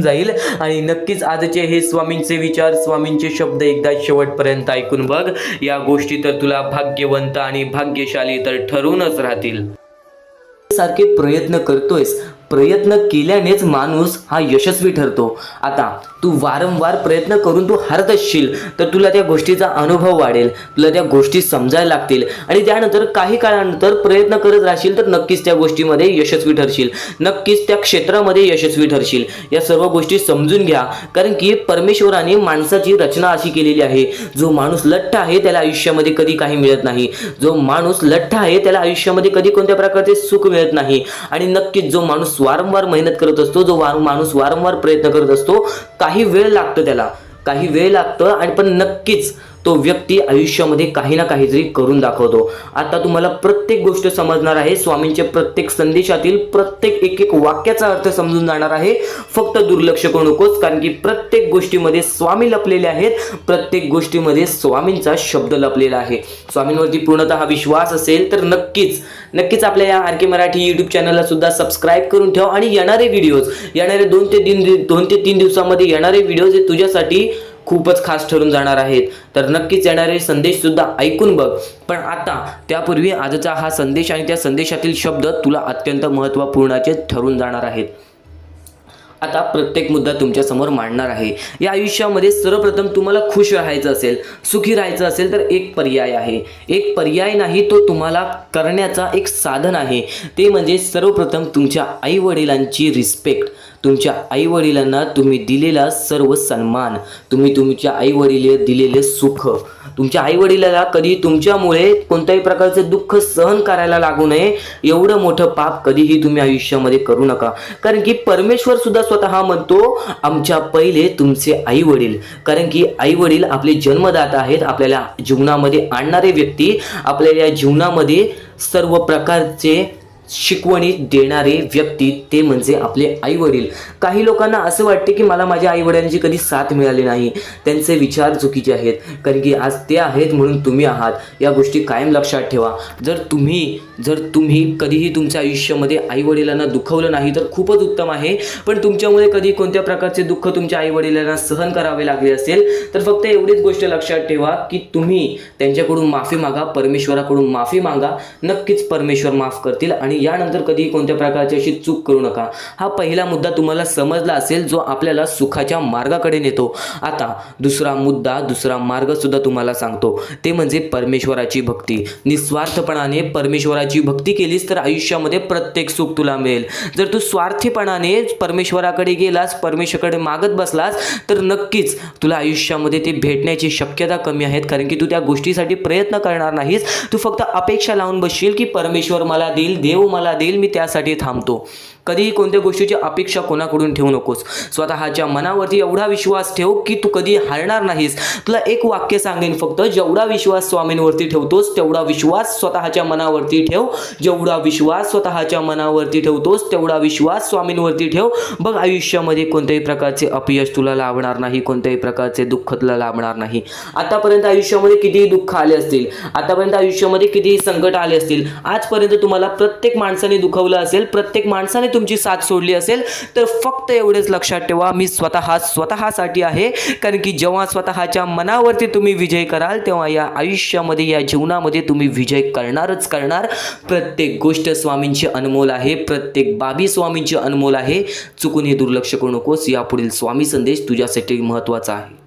जाईल. आणि नक्कीच आजचे हे स्वामींचे विचार, स्वामींचे शब्द एकदा शेवटपर्यंत ऐकून बघ. या गोष्टी तर तुला भाग्यवंत आणि भाग्यशाली तर ठरूनच राहतील. सारखे प्रयत्न करतोयस, प्रयत्न केल्यानेच माणूस हा यशस्वी ठरतो. आता तू वारंवार प्रयत्न करून तू हरत असशील तर तुला त्या गोष्टीचा अनुभव वाढेल, तुला त्या गोष्टी समजायला लागतील आणि त्यानंतर काही काळानंतर प्रयत्न करत राहशील तर नक्कीच त्या गोष्टीमध्ये यशस्वी ठरशील, नक्कीच त्या क्षेत्रामध्ये यशस्वी ठरशील. या सर्व गोष्टी समजून घ्या, कारण की परमेश्वराने माणसाची रचना अशी केलेली आहे, जो माणूस लठ्ठ आहे त्याला आयुष्यामध्ये कधी काही मिळत नाही, जो माणूस लठ्ठ आहे त्याला आयुष्यामध्ये कधी कोणत्या प्रकारचे सुख मिळत नाही. आणि नक्कीच जो माणूस वारंवार मेहनत करत असतो, जो माणूस वारंवार प्रयत्न करत असतो, काही वेळ लागतो, त्याला काही वेळ लागतं आणि पण नक्कीच तो व्यक्ती आयुष्यामध्ये काही ना काहीतरी करून दाखवतो. आता तुम्हाला प्रत्येक गोष्ट समजणार आहे, स्वामींच्या प्रत्येक संदेशातील प्रत्येक एक वाक्याचा अर्थ समजून जाणार आहे. फक्त दुर्लक्ष करू नकोस, कारण की प्रत्येक गोष्टीमध्ये स्वामी लपलेले आहेत, प्रत्येक गोष्टीमध्ये स्वामींचा शब्द लपलेला आहे. स्वामींवरती पूर्णतः विश्वास असेल तर नक्कीच आपल्या या आर के मराठी यूट्यूब चॅनलला सुद्धा सबस्क्राईब करून ठेव आणि येणारे व्हिडिओज, येणारे 2 ते 3 दिवसामध्ये येणारे व्हिडिओज हे तुझ्यासाठी खूपच खास ठरून जाणार आहेत. तर नक्कीच येणारे संदेश सुद्धा ऐकून बघ. पण आता त्यापूर्वी आजचा हा संदेश आणि त्या संदेशातील शब्द तुला अत्यंत महत्त्वपूर्णाचे ठरून जाणार आहेत. आता प्रत्येक मुद्दा तुमच्या समोर मांडणार आहे. या आयुष्यामध्ये सर्वप्रथम तुम्हाला खुश राहायचं असेल, सुखी राहायचं असेल तर एक पर्याय आहे, एक पर्याय नाही, तो तुम्हाला करण्याचा एक साधन आहे. ते म्हणजे सर्वप्रथम तुमच्या आईवडिलांची रिस्पेक्ट, तुमच्या आईवडिलांना तुम्ही दिलेला सर्व सन्मान, तुम्ही तुमच्या आईवडिलांना दिलेले सुख, तुमच्या आईवडिलाला कधी तुमच्यामुळे कोणत्याही प्रकारचे दुःख सहन करायला लागू नये, एवढं मोठं पाप कधीही तुम्ही आयुष्यामध्ये करू नका. कारण की परमेश्वर सुद्धा स्वतः म्हणतो आमच्या पहिले तुमचे आईवडील, कारण की आईवडील आपले जन्मदाता आहेत, आपल्याला जीवनामध्ये आणणारे व्यक्ती, आपल्याला जीवनामध्ये सर्व प्रकारचे शिकवणी देणारे व्यक्ती ते म्हणजे आपले आईवडील. काही लोकांना असं वाटते की मला माझ्या आईवडिलांची कधी साथ मिळाली नाही, त्यांचे विचार चुकीचे आहेत, कारण की आज ते आहेत म्हणून तुम्ही आहात. या गोष्टी कायम लक्षात ठेवा. जर तुम्ही कधीही तुमच्या आयुष्यामध्ये आईवडिलांना दुखवलं नाही तर खूपच उत्तम आहे. पण तुमच्यामुळे कधी कोणत्या प्रकारचे दुःख तुमच्या आईवडिलांना सहन करावे लागले असेल तर फक्त एवढीच गोष्ट लक्षात ठेवा की तुम्ही त्यांच्याकडून माफी मागा, परमेश्वराकडून माफी मागा, नक्कीच परमेश्वर माफ करतील आणि यानंतर कधी कोणत्या प्रकारची अशी चूक करू नका. हा पहिला मुद्दा तुम्हाला समजला असेल, जो आपल्याला सुखाच्या मार्गाकडे नेतो. आता दुसरा मार्ग सुद्धा तुम्हाला सांगतो, ते म्हणजे परमेश्वराची भक्ती. निस्वार्थपणाने परमेश्वराची भक्ती केलीस तर आयुष्यामध्ये प्रत्येक सुख तुला मिळेल. जर तू स्वार्थीपणाने परमेश्वराकडे गेलास, परमेश्वराकडे मागत बसलास तर नक्कीच तुला आयुष्यामध्ये ते भेटण्याची शक्यता कमी आहेत, कारण की तू त्या गोष्टीसाठी प्रयत्न करणार नाहीस. तू फक्त अपेक्षा लावून बसशील की परमेश्वर मला देईल, देव मला देईल, मी त्यासाठी थांबतो. कधीही कोणत्या गोष्टीची अपेक्षा कोणाकडून ठेवू नकोस. स्वतःच्या मनावरती एवढा विश्वास ठेव की तू कधी हरणार नाहीस. तुला एक वाक्य सांगेन फक्त, जेवढा विश्वास स्वामींवरती ठेवतोस तेवढा विश्वास स्वतःच्या मनावरती ठेव, जेवढा विश्वास स्वतःच्या मनावरती ठेवतोस तेवढा विश्वास स्वामींवरती ठेव. बघ आयुष्यामध्ये कोणत्याही प्रकारचे अपयश तुला लाभणार नाही, कोणत्याही प्रकारचे दुःख तुला लाभणार नाही. आतापर्यंत आयुष्यामध्ये कितीही दुःख आले असतील, आतापर्यंत आयुष्यामध्ये कितीही संकट आले असतील, आजपर्यंत तुम्हाला प्रत्येक माणसाने दुखवलं असेल, प्रत्येक माणसाने तुमची साथ सोडली असेल, तर फक्त एवढेच लक्षात ठेवा, मी स्वतःसाठी आहे. कारण की जेव्हा स्वतःच्या मनावरती तुम्ही विजय कराल तेव्हा या आयुष्यामध्ये, या जीवनामध्ये तुम्ही विजय करणारच करणार. प्रत्येक गोष्ट स्वामींची अनमोल आहे, प्रत्येक बाबी स्वामींची अनमोल आहे. चुकून हे दुर्लक्ष करू नकोस. यापुढील स्वामी संदेश तुझ्यासाठी महत्त्वाचा आहे.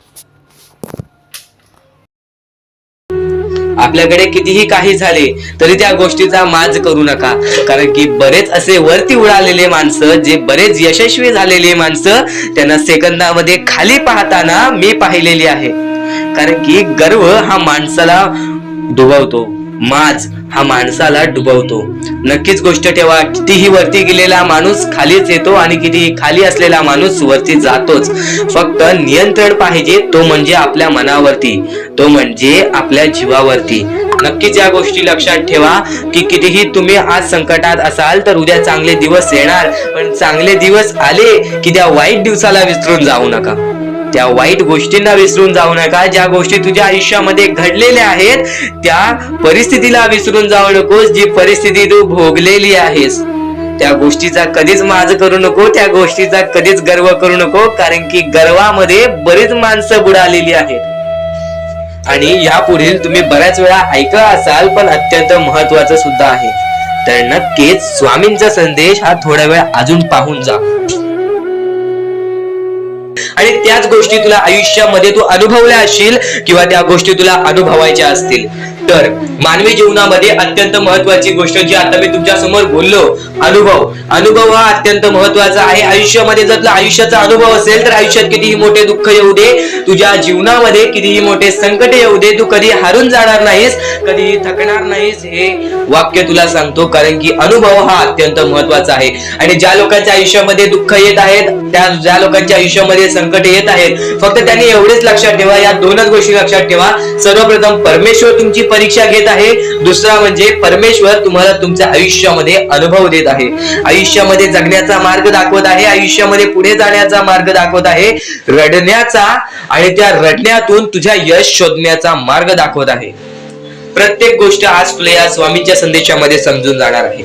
आपल्याकडे कितीही काही झाले तरी त्या गोष्टीचा माज करू नका, कारण की बरेच असे वरती उडालेले माणसं, जे बरेच यशस्वी झालेले माणसं, त्यांना सेकंदामध्ये खाली पाहताना मी पाहिलेली आहे. कारण की गर्व हा माणसाला डुबवतो, माज हा माणसाला डुबवतो. नक्कीच गोष्ट ठेवा, कितीही वरती गेलेला माणूस खालीच येतो आणि कितीही खाली असलेला माणूस वरती जातोच. फक्त नियंत्रण पाहिजे, तो म्हणजे आपल्या मनावरती, तो म्हणजे आपल्या जीवावरती. नक्कीच या गोष्टी लक्षात ठेवा की कितीही तुम्ही आज संकटात असाल तर उद्या चांगले दिवस येणार. पण चांगले दिवस आले की त्या वाईट दिवसाला विसरून जाऊ नका, त्या वाईट गोष्टींना विसरून जाऊ नका. ज्या गोष्टी तुझ्या आयुष्यामध्ये घडलेल्या आहेत त्या परिस्थितीला विसरून जाऊ नकोस. जी परिस्थिती तू भोगलेली आहेस त्या गोष्टीचा कधीच माज करू नको, त्या गोष्टीचा कधीच गर्व करू नको, कारण की गर्वामध्ये बरीच माणसं बुडालेली आहेत. आणि यापुढील तुम्ही बऱ्याच वेळा ऐकलं असाल, पण अत्यंत महत्वाचं सुद्धा आहे. तर नक्कीच स्वामींचा संदेश हा थोडा वेळ अजून पाहून जा आणि त्याच गोष्टी तुला आयुष्यामध्ये तू अनुभवल्या असशील किंवा त्या गोष्टी तुला अनुभवायच्या असतील. तर मानवी जीवनामध्ये अत्यंत महत्वाची गोष्ट जी आता मी तुमच्या समोर बोललो, अनुभव हा अत्यंत महत्वाचा आहे. आयुष्यामध्ये जर तुला आयुष्याचा अनुभव असेल तर आयुष्यात कितीही मोठे दुःख येऊ दे, तुझ्या जीवनामध्ये कितीही मोठे संकट येऊ दे, तू कधी हारून जाणार नाहीस, कधीही थकणार नाहीस, हे वाक्य तुला सांगतो. कारण की अनुभव हा अत्यंत महत्वाचा आहे. आणि ज्या लोकांच्या आयुष्यामध्ये दुःख येत आहेत, ज्या लोकांच्या आयुष्यामध्ये संकट येत आहेत, फक्त त्यांनी एवढेच लक्षात ठेवा, या दोनच गोष्टी लक्षात ठेवा. सर्वप्रथम परमेश्वर तुमची परीक्षा घेत आहे, दुसरा म्हणजे परमेश्वर तुम्हाला तुमच्या आयुष्यामध्ये अनुभव देत आहे, आयुष्यामध्ये जगण्याचा मार्ग दाखवत आहे, आयुष्यामध्ये पुढे जाण्याचा मार्ग दाखवत आहे, रडण्याचा आणि त्या रडण्यातून तुझ्या यश शोधण्याचा मार्ग दाखवत आहे. प्रत्येक गोष्ट आज तुला या स्वामींच्या संदेशामध्ये समजून जाणार आहे.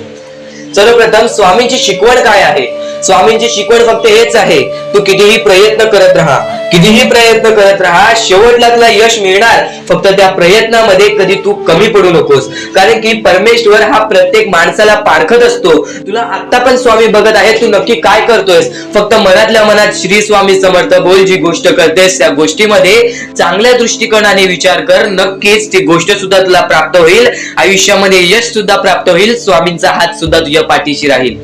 सर्वप्रथम स्वामींची शिकवण काय आहे? स्वामींची शिकवण फक्त हेच आहे, तू कितीही प्रयत्न करत राहा, शेवटला तुला यश मिळणार. फक्त त्या प्रयत्नामध्ये कधी तू कमी पडू नकोस. कारण की परमेश्वर हा प्रत्येक माणसाला पारखत असतो. तुला आता पण स्वामी बघत आहे, तू नक्की काय करतोयस. फक्त मनातल्या मनात श्री स्वामी समर्थ बोल, जी गोष्ट करतेस त्या गोष्टीमध्ये चांगल्या दृष्टिकोनाने विचार कर, नक्कीच ती गोष्ट सुद्धा तुला प्राप्त होईल, आयुष्यामध्ये यश सुद्धा प्राप्त होईल, स्वामींचा हात सुद्धा तुझ्या पाठीशी राहील.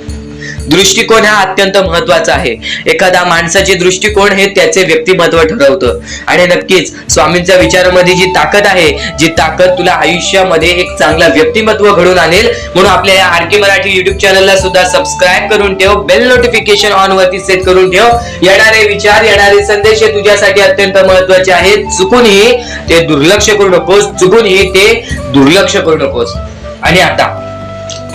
दृष्टिकोन हा अत्यंत महत्वाचा आहे. एखादा माणसाचे दृष्टिकोन हे त्याचे व्यक्तिमत्व ठरवतं. आणि नक्कीच स्वामींच्या विचारामध्ये जी ताकद आहे, जी ताकद तुला आयुष्यामध्ये एक चांगला व्यक्तिमत्व घडून आणेल. म्हणून आपल्या या आरके मराठी युट्यूब चॅनलला सुद्धा सबस्क्राईब करून ठेव, बेल नोटिफिकेशन ऑन वरती सेट करून ठेव. येणारे विचार, येणारे संदेश हे तुझ्यासाठी अत्यंत महत्वाचे आहेत. चुकूनही ते दुर्लक्ष करू नकोस. आणि आता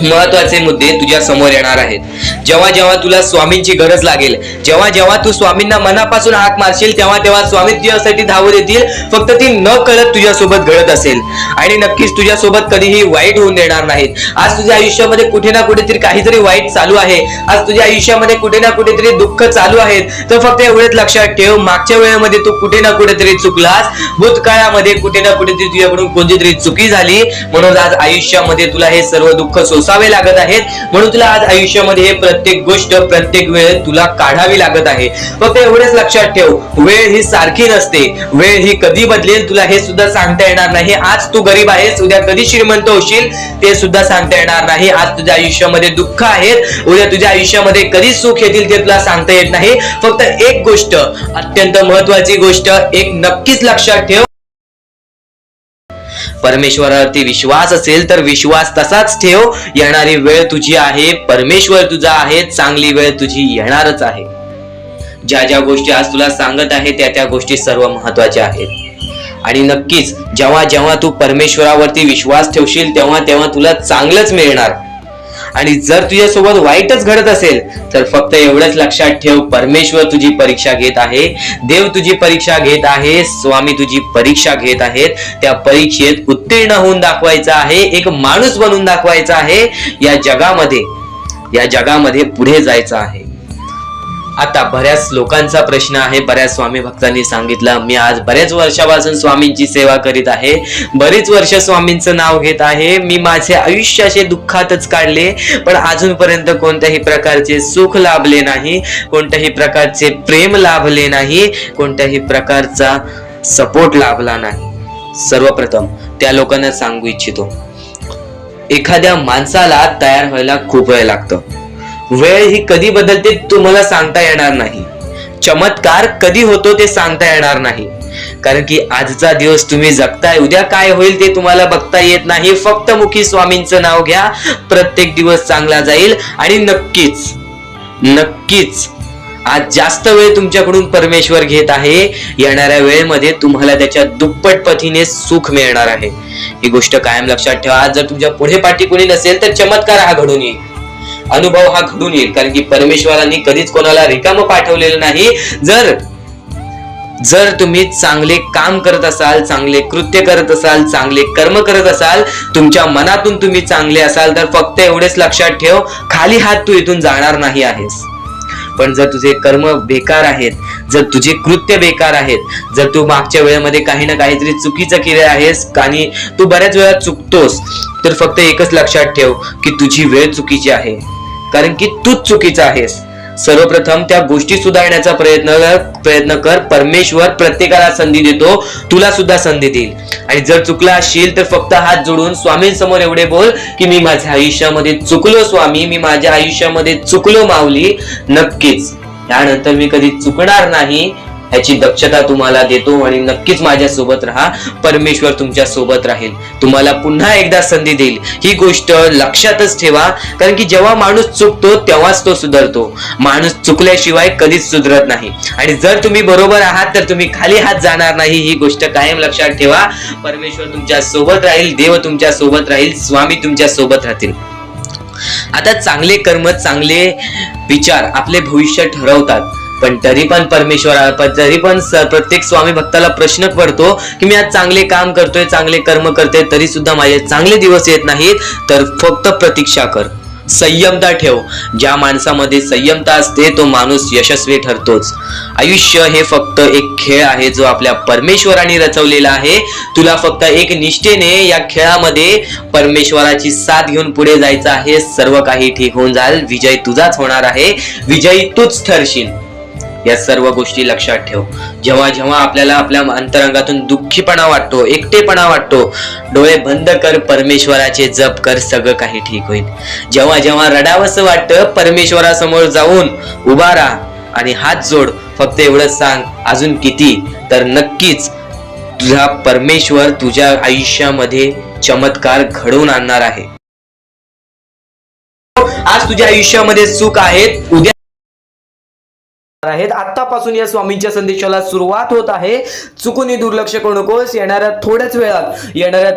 महत्वाचे मुद्दे तुझ्या समोर येणार आहेत. जेव्हा जेव्हा तुला स्वामींची गरज लागेल, जेव्हा तू स्वामींना मनापासून हाक मारशील, तेव्हा स्वामी तुझ्यासाठी धावत येतील. फक्त ती न कळत तुझ्यासोबत घडत असेल आणि नक्कीच तुझ्यासोबत कधीही वाईट होऊन देणार नाहीत. आज तुझ्या आयुष्यामध्ये कुठे ना कुठेतरी काहीतरी वाईट चालू आहे, आज तुझ्या आयुष्यामध्ये कुठे ना कुठेतरी दुःख चालू आहेत, तर फक्त एवढेच लक्षात ठेव, मागच्या वेळेमध्ये तू कुठे ना कुठेतरी चुकलास, भूतकाळामध्ये कुठे ना कुठेतरी तुझ्याकडून कोणतीतरी चुकी झाली, म्हणून आज आयुष्यामध्ये तुला हे सर्व दुःख सोसावे लागत आहेत. म्हणून तुला आज आयुष्यामध्ये हे प्रत्येक गोष्ट, प्रत्येक वेळ तुला काढावी लागत आहे. फक्त एवढेच लक्षात ठेव, वेळ ही सारखी नसते, वेळ ही कधी बदलेल तुला हे सुद्धा सांगता येणार नाही. आज तू गरीब आहेस, उद्या कधी श्रीमंत होशील ते सुद्धा सांगता येणार नाही. आज तुझ्या आयुष्यामध्ये दुःख आहेत, उद्या तुझ्या आयुष्यामध्ये कधी सुख येतील ते तुला सांगता येत नाही. फक्त एक गोष्ट, अत्यंत महत्वाची गोष्ट एक नक्कीच लक्षात ठेव, परमेश्वरावरती विश्वास असेल तर विश्वास तसाच ठेव. येणारी वेळ तुझी आहे, परमेश्वर तुझा आहे, चांगली वेळ तुझी येणारच आहे. ज्या ज्या गोष्टी आज तुला सांगत आहे त्या गोष्टी सर्व महत्वाच्या आहेत. आणि नक्कीच जेव्हा तू परमेश्वरावरती विश्वास ठेवशील तेव्हा तुला चांगलंच मिळणार. आणि जर तुझ्यासोबत वाईटच घडत असेल तर फक्त एवढंच लक्षात ठेव, परमेश्वर तुझी परीक्षा घेत आहे, देव तुझी परीक्षा घेत आहे, स्वामी तुझी परीक्षा घेत आहेत. त्या परीक्षेत उत्तीर्ण होऊन दाखवायचा आहे, एक माणूस बनून दाखवायचा आहे, या जगामध्ये पुढे जायचं आहे. आता बऱ्याच लोकांचा प्रश्न आहे, बऱ्याच स्वामी भक्तांनी सांगितलं, मी आज बऱ्याच वर्षापासून स्वामींची सेवा करीत आहे, बरीच वर्ष स्वामींचं नाव घेत आहे, मी माझे आयुष्य असे दुःखातच काढले, पण अजूनपर्यंत कोणत्याही प्रकारचे सुख लाभले नाही, कोणत्याही प्रकारचे प्रेम लाभले नाही, कोणत्याही प्रकारचा सपोर्ट लाभला नाही. सर्वप्रथम त्या लोकांना सांगू इच्छितो, एखाद्या माणसाला तयार व्हायला खूप वेळ लागतो. वेळ ही कधी बदलते तुम्हाला सांगता येणार नाही, चमत्कार कधी होतो ते सांगता येणार नाही. कारण की आजचा दिवस तुम्ही जगताय, उद्या काय होईल ते तुम्हाला बघता येत नाही. फक्त मुखी स्वामींचं नाव घ्या, प्रत्येक दिवस चांगला जाईल. आणि नक्कीच आज जास्त वेळ तुमच्याकडून परमेश्वर घेत आहे, येणाऱ्या वेळेमध्ये तुम्हाला त्याच्या दुप्पट पटीने सुख मिळणार आहे. ही गोष्ट कायम लक्षात ठेवा. आज जर तुमच्या पुढे पाठी कोणी नसेल तर चमत्कार हा घडून येईल, अनुभव हा घडून येईल. कारण की परमेश्वरांनी कधीच कोणाला रिकामं पाठवलेलं नाही. जर तुम्ही चांगले काम करत असाल, चांगले कृत्य करत असाल, चांगले कर्म करत असाल, तुमच्या मनातून तुम्ही चांगले असाल, तर फक्त एवढेच लक्षात ठेव, खाली हात तू इथून जाणार नाही आहेस. पण जर तुझे कर्म बेकार आहेत, जर तुझे कृत्य बेकार आहेत, जर तू मागच्या वेळेमध्ये काही ना काहीतरी चुकीचं केले आहेस आणि तू बऱ्याच वेळा चुकतोस, तर फक्त एकच लक्षात ठेव की तुझी वेळ चुकीची आहे, कारण की तूच चुकीचा आहेस. सर्वप्रथम त्या गोष्टी सुधारण्याचा प्रयत्न कर. परमेश्वर प्रत्येकाला संधी देतो, तुला सुद्धा संधी देईल. आणि जर चुकला असशील तर फक्त हात जोडून स्वामींसमोर एवढे बोल की मी माझ्या आयुष्यामध्ये चुकलो स्वामी, मी माझ्या आयुष्यामध्ये चुकलो माऊली. नक्कीच त्यानंतर मी कधी चुकणार नाही याची दक्षता तुम्हाला देतो आणि नक्कीच माझ्या सोबत राहा. परमेश्वर तुमच्या सोबत राहील, तुम्हाला पुन्हा एकदा संधी देईल. ही गोष्ट लक्षातच ठेवा, कारण की जेव्हा माणूस चुकतो तेव्हाच तो सुधारतो. माणूस चुकल्याशिवाय कधीच सुधरत नाही. आणि जर तुम्ही बरोबर आहात तर तुम्ही खाली हात जाणार नाही, ही गोष्ट कायम लक्षात ठेवा. परमेश्वर तुमच्या सोबत राहील, देव तुमच्या सोबत राहील, स्वामी तुमच्या सोबत राहतील. आता चांगले कर्म, चांगले विचार आपले भविष्य ठरवतात. पण तरी पण प्रत्येक स्वामी भक्ताला प्रश्न पडतो की मी आज चांगले काम करतोय, चांगले कर्म करतोय, तरी सुद्धा माझे चांगले दिवस येत नाहीत. तर फक्त प्रतीक्षा कर, संयमता ठेव. ज्या माणसामध्ये संयमता असते तो माणूस यशस्वी ठरतोच. आयुष्य हे फक्त एक खेळ आहे जो आपल्या परमेश्वराने रचवलेला आहे. तुला फक्त एक निष्ठेने या खेळामध्ये परमेश्वराची साथ घेऊन पुढे जायचं आहे. सर्व काही ठीक होऊन जाईल. विजय तुझाच होणार आहे, विजयी तूच ठरशील. या सर्व गोष्टी लक्षात ठेव. जेव्हा जेव्हा आपल्याला आपल्या अंतरंगातून दुःखीपणा वाटतो, एकटेपणा वाटतो, डोळे बंद कर, परमेश्वराचे जप कर, सगळं काही ठीक होईल. जेव्हा जेव्हा रडावंसं वाटतं, परमेश्वरासमोर जाऊन उभा राहा आणि हात जोड. फक्त एवढंच सांग, अजून किती, तर नक्कीच तुझा परमेश्वर तुझ्या आयुष्यामध्ये चमत्कार घडवून आणणार आहे. आज तुझ्या आयुष्यामध्ये सुख आहेत, उद्या आहेत. आतापासून या स्वामींच्या संदेशाला सुरुवात होत आहे. चुकून दुर्लक्ष करू नकोस. येणाऱ्या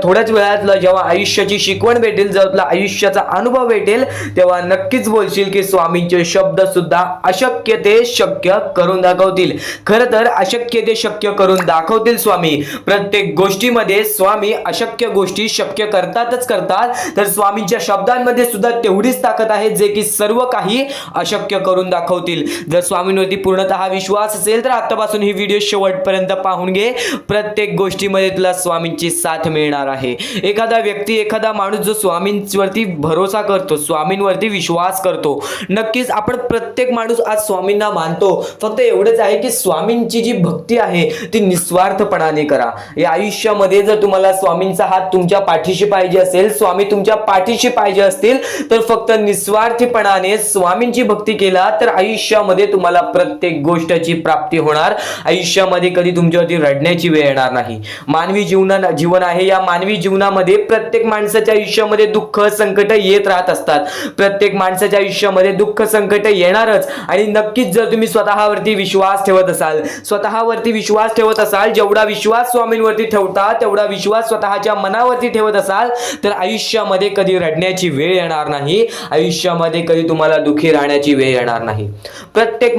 थोड्याच वेळात जेव्हा आयुष्याची शिकवण भेटेल, जेव्हा तुला आयुष्याचा अनुभव भेटेल, तेव्हा नक्कीच बोलशील की स्वामींचे शब्द सुद्धा अशक्य ते शक्य करून दाखवतील. खरं तर अशक्य ते शक्य करून दाखवतील स्वामी. प्रत्येक गोष्टीमध्ये स्वामी अशक्य गोष्टी शक्य करतातच करतात. तर स्वामींच्या शब्दांमध्ये सुद्धा तेवढीच ताकद आहे जे की सर्व काही अशक्य करून दाखवतील. जर स्वामींवरती पूर्णतः विश्वास असेल तर आतापासून ही व्हिडिओ शेवटपर्यंत पाहून घे. प्रत्येक गोष्टीमध्ये तुला स्वामींची साथ मिळणार आहे. एखादा व्यक्ती, एखादा माणूस जो स्वामींवरती भरोसा करतो, स्वामींवरती विश्वास करतो, नक्कीच आपण प्रत्येक माणूस आज स्वामींना मानतो. फक्त एवढंच आहे की स्वामींची जी भक्ती आहे ती निस्वार्थपणाने करा. या आयुष्यामध्ये जर तुम्हाला स्वामींचा हात तुमच्या पाठीशी पाहिजे असेल, स्वामी तुमच्या पाठीशी पाहिजे असतील, तर फक्त निस्वार्थीपणाने स्वामींची भक्ती केला तर आयुष्यामध्ये तुम्हाला प्रत्येक गोष्टीची प्राप्ती होणार. आयुष्यामध्ये कधी तुमच्यावरती रडण्याची वेळ येणार नाही. मानवी जीवन आहे. या मानवी जीवनामध्ये प्रत्येक माणसाच्या आयुष्यामध्ये दुःख, संकट येत राहत असतात. प्रत्येक माणसाच्या आयुष्यामध्ये दुःख, संकट येणारच. आणि नक्कीच जर तुम्ही स्वतःवरती विश्वास ठेवत असाल, जेवढा विश्वास स्वामींवरती ठेवता तेवढा विश्वास स्वतःच्या मनावरती ठेवत असाल, तर आयुष्यामध्ये कधी रडण्याची वेळ येणार नाही. आयुष्यामध्ये कधी तुम्हाला दुःखी राहण्याची वेळ येणार नाही. प्रत्येक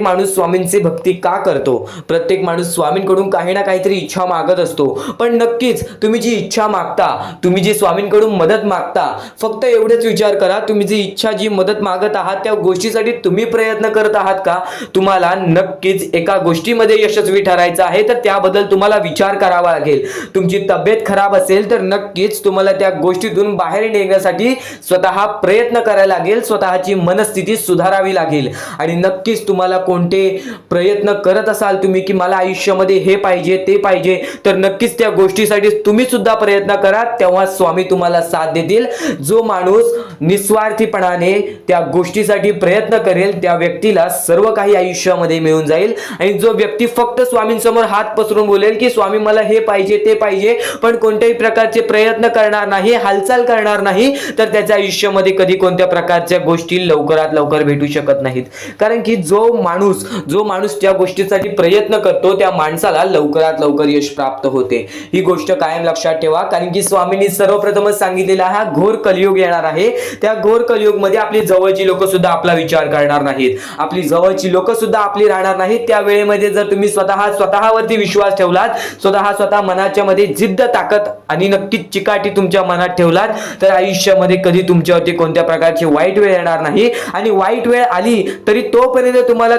माणूस स्वामींची भक्ती का करतो? प्रत्येक माणूस स्वामींकडून काही ना काहीतरी इच्छा मागत असतो. पण नक्कीच तुम्ही जी इच्छा मागता, तुम्ही जी स्वामींकडून मदत मागता, फक्त एवढेच विचार करा, तुम्ही जी इच्छा, जी मदत मागत आहात त्या गोष्टीसाठी तुम्ही प्रयत्न करत आहात का? तुम्हाला नक्कीच एका गोष्टीमध्ये यशस्वी ठरायचं आहे, तर त्याबद्दल तुम्हाला विचार करावा लागेल. तुमची तब्येत खराब असेल तर नक्कीच तुम्हाला त्या गोष्टीतून बाहेर निघण्यासाठी स्वतः प्रयत्न करायला लागेल, स्वतःची मनस्थिती सुधारावी लागेल. आणि नक्कीच तुम्हाला कोणते प्रयत्न करत असाल तुम्ही की मला आयुष्यामध्ये हे पाहिजे, ते पाहिजे, तर नक्कीच त्या गोष्टीसाठी तुम्ही सुद्धा प्रयत्न करा. तेव्हा स्वामी तुम्हाला साथ देतील. जो माणूस निस्वार्थीपणाने त्या गोष्टीसाठी प्रयत्न करेल त्या व्यक्तीला सर्व काही आयुष्यामध्ये मिळून जाईल. आणि जो व्यक्ती फक्त स्वामींसमोर हात पसरून बोलेल की स्वामी मला हे पाहिजे, ते पाहिजे, पण कोणत्याही प्रकारचे प्रयत्न करणार नाही, हालचाल करणार नाही, तर त्याच्या आयुष्यामध्ये कधी कोणत्या प्रकारच्या गोष्टी लवकरात लवकर भेटू शकत नाहीत. कारण की जो माणूस त्या गोष्टीसाठी प्रयत्न करतो त्या माणसाला लवकरात लवकर यश प्राप्त होते. ही गोष्ट कायम लक्षात ठेवा, कारण की स्वामींनी सर्वप्रथमच सांगितलेला हा घोर कलियुग येणार आहे. त्या घोर कलियुग मध्ये आपली जवळची लोक सुद्धा आपला विचार करणार नाहीत, आपली जवळची लोक सुद्धा आपली राहणार नाहीत. त्या वेळेमध्ये जर तुम्ही स्वतःवरती विश्वास ठेवलात, स्वतः मनाच्या मध्ये जिद्द, ताकद आणि नक्कीच चिकाटी तुमच्या मनात ठेवलात, तर आयुष्यामध्ये कधी तुमच्यावरती कोणत्या प्रकारची वाईट वेळ येणार नाही. आणि वाईट वेळ आली तरी तोपर्यंत तुम्हाला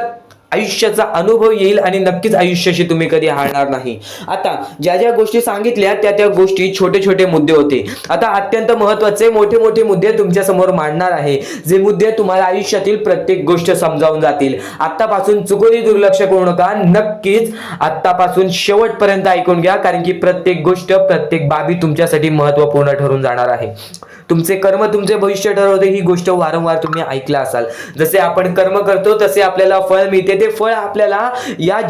आयुष्याचा अनुभव येईल आणि नक्कीच आयुष्याशी तुम्ही कधी हारणार नाही. आता ज्या गोष्टी सांगितल्या त्या गोष्टी छोटे छोटे मुद्दे होते. आता अत्यंत महत्त्वाचे मोठे मोठे मुद्दे तुमच्या समोर मांडणार आहे, जे मुद्दे तुम्हाला आयुष्यातील प्रत्येक गोष्ट समजावून जातील. आतापासून चुकूनही दुर्लक्ष करू नका, नक्कीच आतापासून शेवटपर्यंत ऐकून घ्या, कारण की प्रत्येक गोष्ट, प्रत्येक बाबी तुमच्यासाठी महत्त्वपूर्ण ठरून जाणार आहे. तुमचे कर्म तुमचे भविष्य ठरवते, ही गोष्ट वारंवार तुम्ही ऐकला असाल. जसे आपण कर्म करतो तसे आपल्याला फळ मिळते. ते फळ आपल्याला या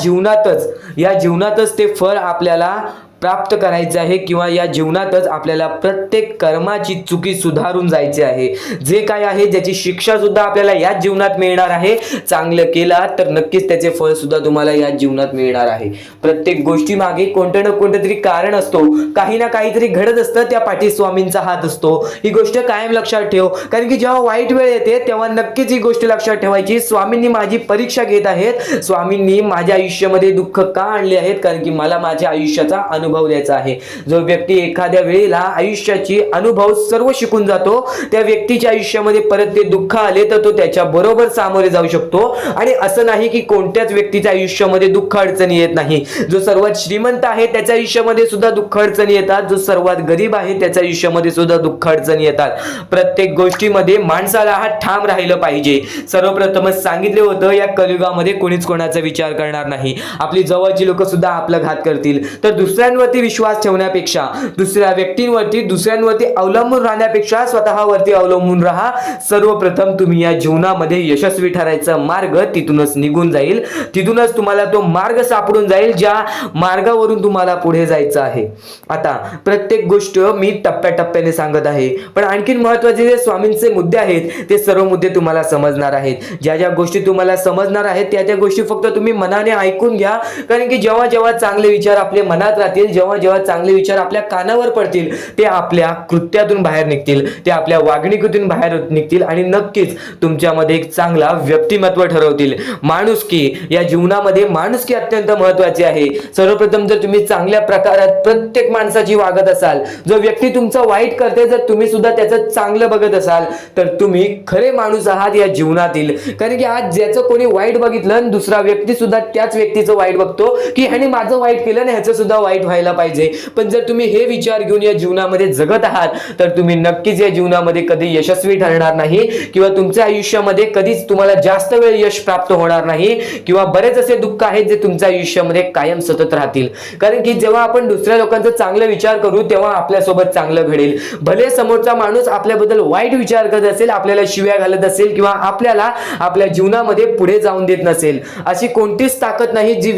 जीवनातच ते फळ आपल्याला प्राप्त करायचे आहे, किंवा या जीवनातच आपल्याला प्रत्येक कर्माची चुकी सुधारून जायचे आहे. जे काय आहे ज्याची शिक्षा सुद्धा आपल्याला या जीवनात मिळणार आहे. चांगलं केला तर नक्कीच त्याचे फळ सुद्धा तुम्हाला या जीवनात मिळणार आहे. प्रत्येक गोष्टी मागे कोणतं ना कोणतं तरी कारण असतो, काही ना काहीतरी घडत असतं, त्या पाठी स्वामींचा हात असतो. ही गोष्ट कायम लक्षात ठेव, कारण की जेव्हा वाईट वेळ येते तेव्हा नक्कीच ही गोष्ट लक्षात ठेवायची, स्वामींनी माझी परीक्षा घेत आहेत, स्वामींनी माझ्या आयुष्यामध्ये दुःख का आणले आहेत, कारण की मला माझ्या आयुष्याचा अनुभव द्यायचा आहे. जो व्यक्ती एखाद्या वेळेला आयुष्याची अनुभव सर्व शिकून जातो, त्या व्यक्तीच्या आयुष्यामध्ये परत ते दुःख आले तर तो त्याच्या बरोबर सामोरे जाऊ शकतो. आणि असं नाही की कोणत्याच व्यक्तीच्या आयुष्यामध्ये दुःख अडचणी येत नाही. जो सर्वात श्रीमंत आहे त्याच्या आयुष्यामध्ये सुद्धा दुःख अडचणी येतात, जो सर्वात गरीब आहे त्याच्या आयुष्यामध्ये सुद्धा दुःख अडचणी येतात. प्रत्येक गोष्टीमध्ये माणसाला हा ठाम राहिलं पाहिजे. सर्वप्रथमच सांगितले होतं, या कलियुगामध्ये कोणीच कोणाचा विचार करणार नाही. आपली जवळची लोक सुद्धा आपला घात करतील, तर दुसऱ्यांवरती विश्वास ठेवण्यापेक्षा, दुसऱ्यांवरती अवलंबून राहण्यापेक्षा स्वतःवरती अवलंबून राहा. सर्वप्रथम तुम्ही या जीवनामध्ये यशस्वी ठरायचा मार्ग तिथूनच निघून जाईल, तिथूनच तुम्हाला तो मार्ग सापडून जाईल ज्या मार्गावरून तुम्हाला पुढे जायचं आहे. आता प्रत्येक गोष्ट मी टप्प्याटप्प्याने सांगत आहे, पण आणखीन महत्त्वाचे जे स्वामींचे मुद्दे आहेत ते सर्व मुद्दे तुम्हाला समजणार आहेत. ज्या गोष्टी तुम्हाला समजणार आहेत त्या गोष्टी फक्त तुम्ही मनाने ऐकून घ्या, कारण की जेव्हा जेव्हा चांगले विचार आपल्या मनात राहतील, जेव्हा जेव्हा चांगले विचार आपल्या कानावर पडतील, ते आपल्या कृत्यातून बाहेर निघतील, ते आपल्या वागणुकीतून बाहेर निघतील आणि नक्कीच तुमच्यामध्ये एक चांगला व्यक्तिमत्व ठरवतील. माणुसकी, या जीवनामध्ये माणुसकी अत्यंत महत्त्वाची आहे. सर्वप्रथम जर तुम्ही चांगल्या प्रकारात प्रत्येक माणसाची वागत असाल, जो व्यक्ती तुमचा वाईट करते जर तुम्ही सुद्धा त्याचं चांगलं बघत असाल, तर तुम्ही खरे माणूस आहात या जीवनातील. कारण की आज ज्याचं कोणी वाईट बघितलं आणि दुसरा व्यक्ती सुद्धा त्याच व्यक्तीचं वाईट बघतो, की ह्याने माझं वाईट केलं आणि ह्याचं सुद्धा वाईट व्हायला पाहिजे. पण जर तुम्ही हे विचार घेऊन या जीवनामध्ये जगत आहात, तर तुम्ही नक्कीच या जीवनामध्ये कधी यशस्वी ठरणार नाही, किंवा तुमच्या आयुष्यामध्ये कधीच तुम्हाला जास्त वेळ यश प्राप्त होणार नाही, किंवा बरेच असे दुःख आहेत जे तुमच्या आयुष्यामध्ये कायम सतत राहतील. कारण की जेव्हा आपण दुसऱ्या लोकांचा चांगला विचार करू तेव्हा आपल्यासोबत चांगलं घडेल. भले समोरचा माणूस आपल्याबद्दल वाईट विचार करत असेल, आपल्याला शिव्या घालत असेल, किंवा आपल्याला आपल्या जीवनामध्ये पुढे जाऊन देत नसेल, अशी कोणतीच ताकद नाही जी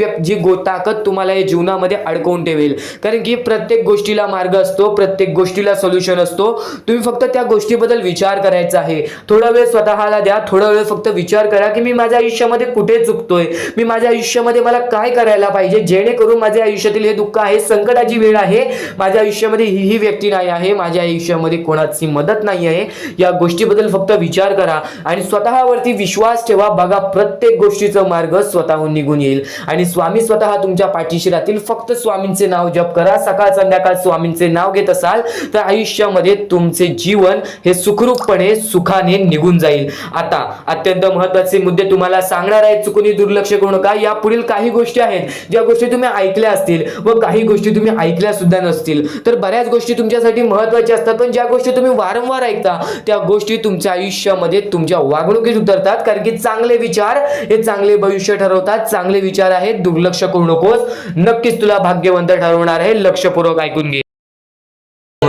ताकद तुम्हाला या जीवनामध्ये अडकवून ठेवेल. कारण की प्रत्येक गोष्टीला मार्ग असतो, प्रत्येक गोष्टीला सोल्युशन असतो. तुम्ही फक्त त्या गोष्टीबद्दल विचार करायचा आहे. थोडा वेळ स्वतःला द्या, थोडा वेळ फक्त विचार करा की मी माझ्या आयुष्यामध्ये कुठे चुकतोय, मी माझ्या आयुष्यामध्ये मला काय करायला पाहिजे जेणेकरून माझ्या आयुष्यातील हे दुःख आहे, संकटाची वेळ आहे, माझ्या आयुष्यामध्ये ही व्यक्ती नाही आहे, माझ्या आयुष्यामध्ये कोणाची मदत नाही आहे. या गोष्टीबद्दल फक्त विचार करा आणि स्वतःवरती विश्वास ठेवा. बघा, प्रत्येक गोष्टीचा मार्ग स्वतःहून निघून येईल आणि स्वामी स्वतः तुमच्या पाठीशी राहतील. फक्त स्वामींचे नाव जप करा. सकाळ संध्याकाळ स्वामींचे नाव घेत असाल तर आयुष्यामध्ये तुमचे जीवन हे सुखरूपपणे सुखाने निघून जाईल. आता अत्यंत महत्त्वाचे मुद्दे तुम्हाला सांगणार आहेत, चुकून दुर्लक्ष करू नका. या पुढील काही गोष्टी आहेत ज्या गोष्टी तुम्ही ऐकल्या असतील व काही गोष्टी तुम्ही ऐकल्या सुद्धा नसतील, तर बऱ्याच गोष्टी तुमच्यासाठी महत्त्वाच्या असतात, पण ज्या गोष्टी तुम्ही वारंवार ऐकता त्या गोष्टी तुमच्या आयुष्यामध्ये तुमच्या वागणुकीत उतरतात. कारण की चांगले विचार हे चांगले भविष्य ठरवतात. चांगले विचार आहेत, दुर्लक्ष करू नकोस. नक्कीच तुला भाग्यवंत ठरवणार आहे. लक्षपूर्वक ऐकून घे.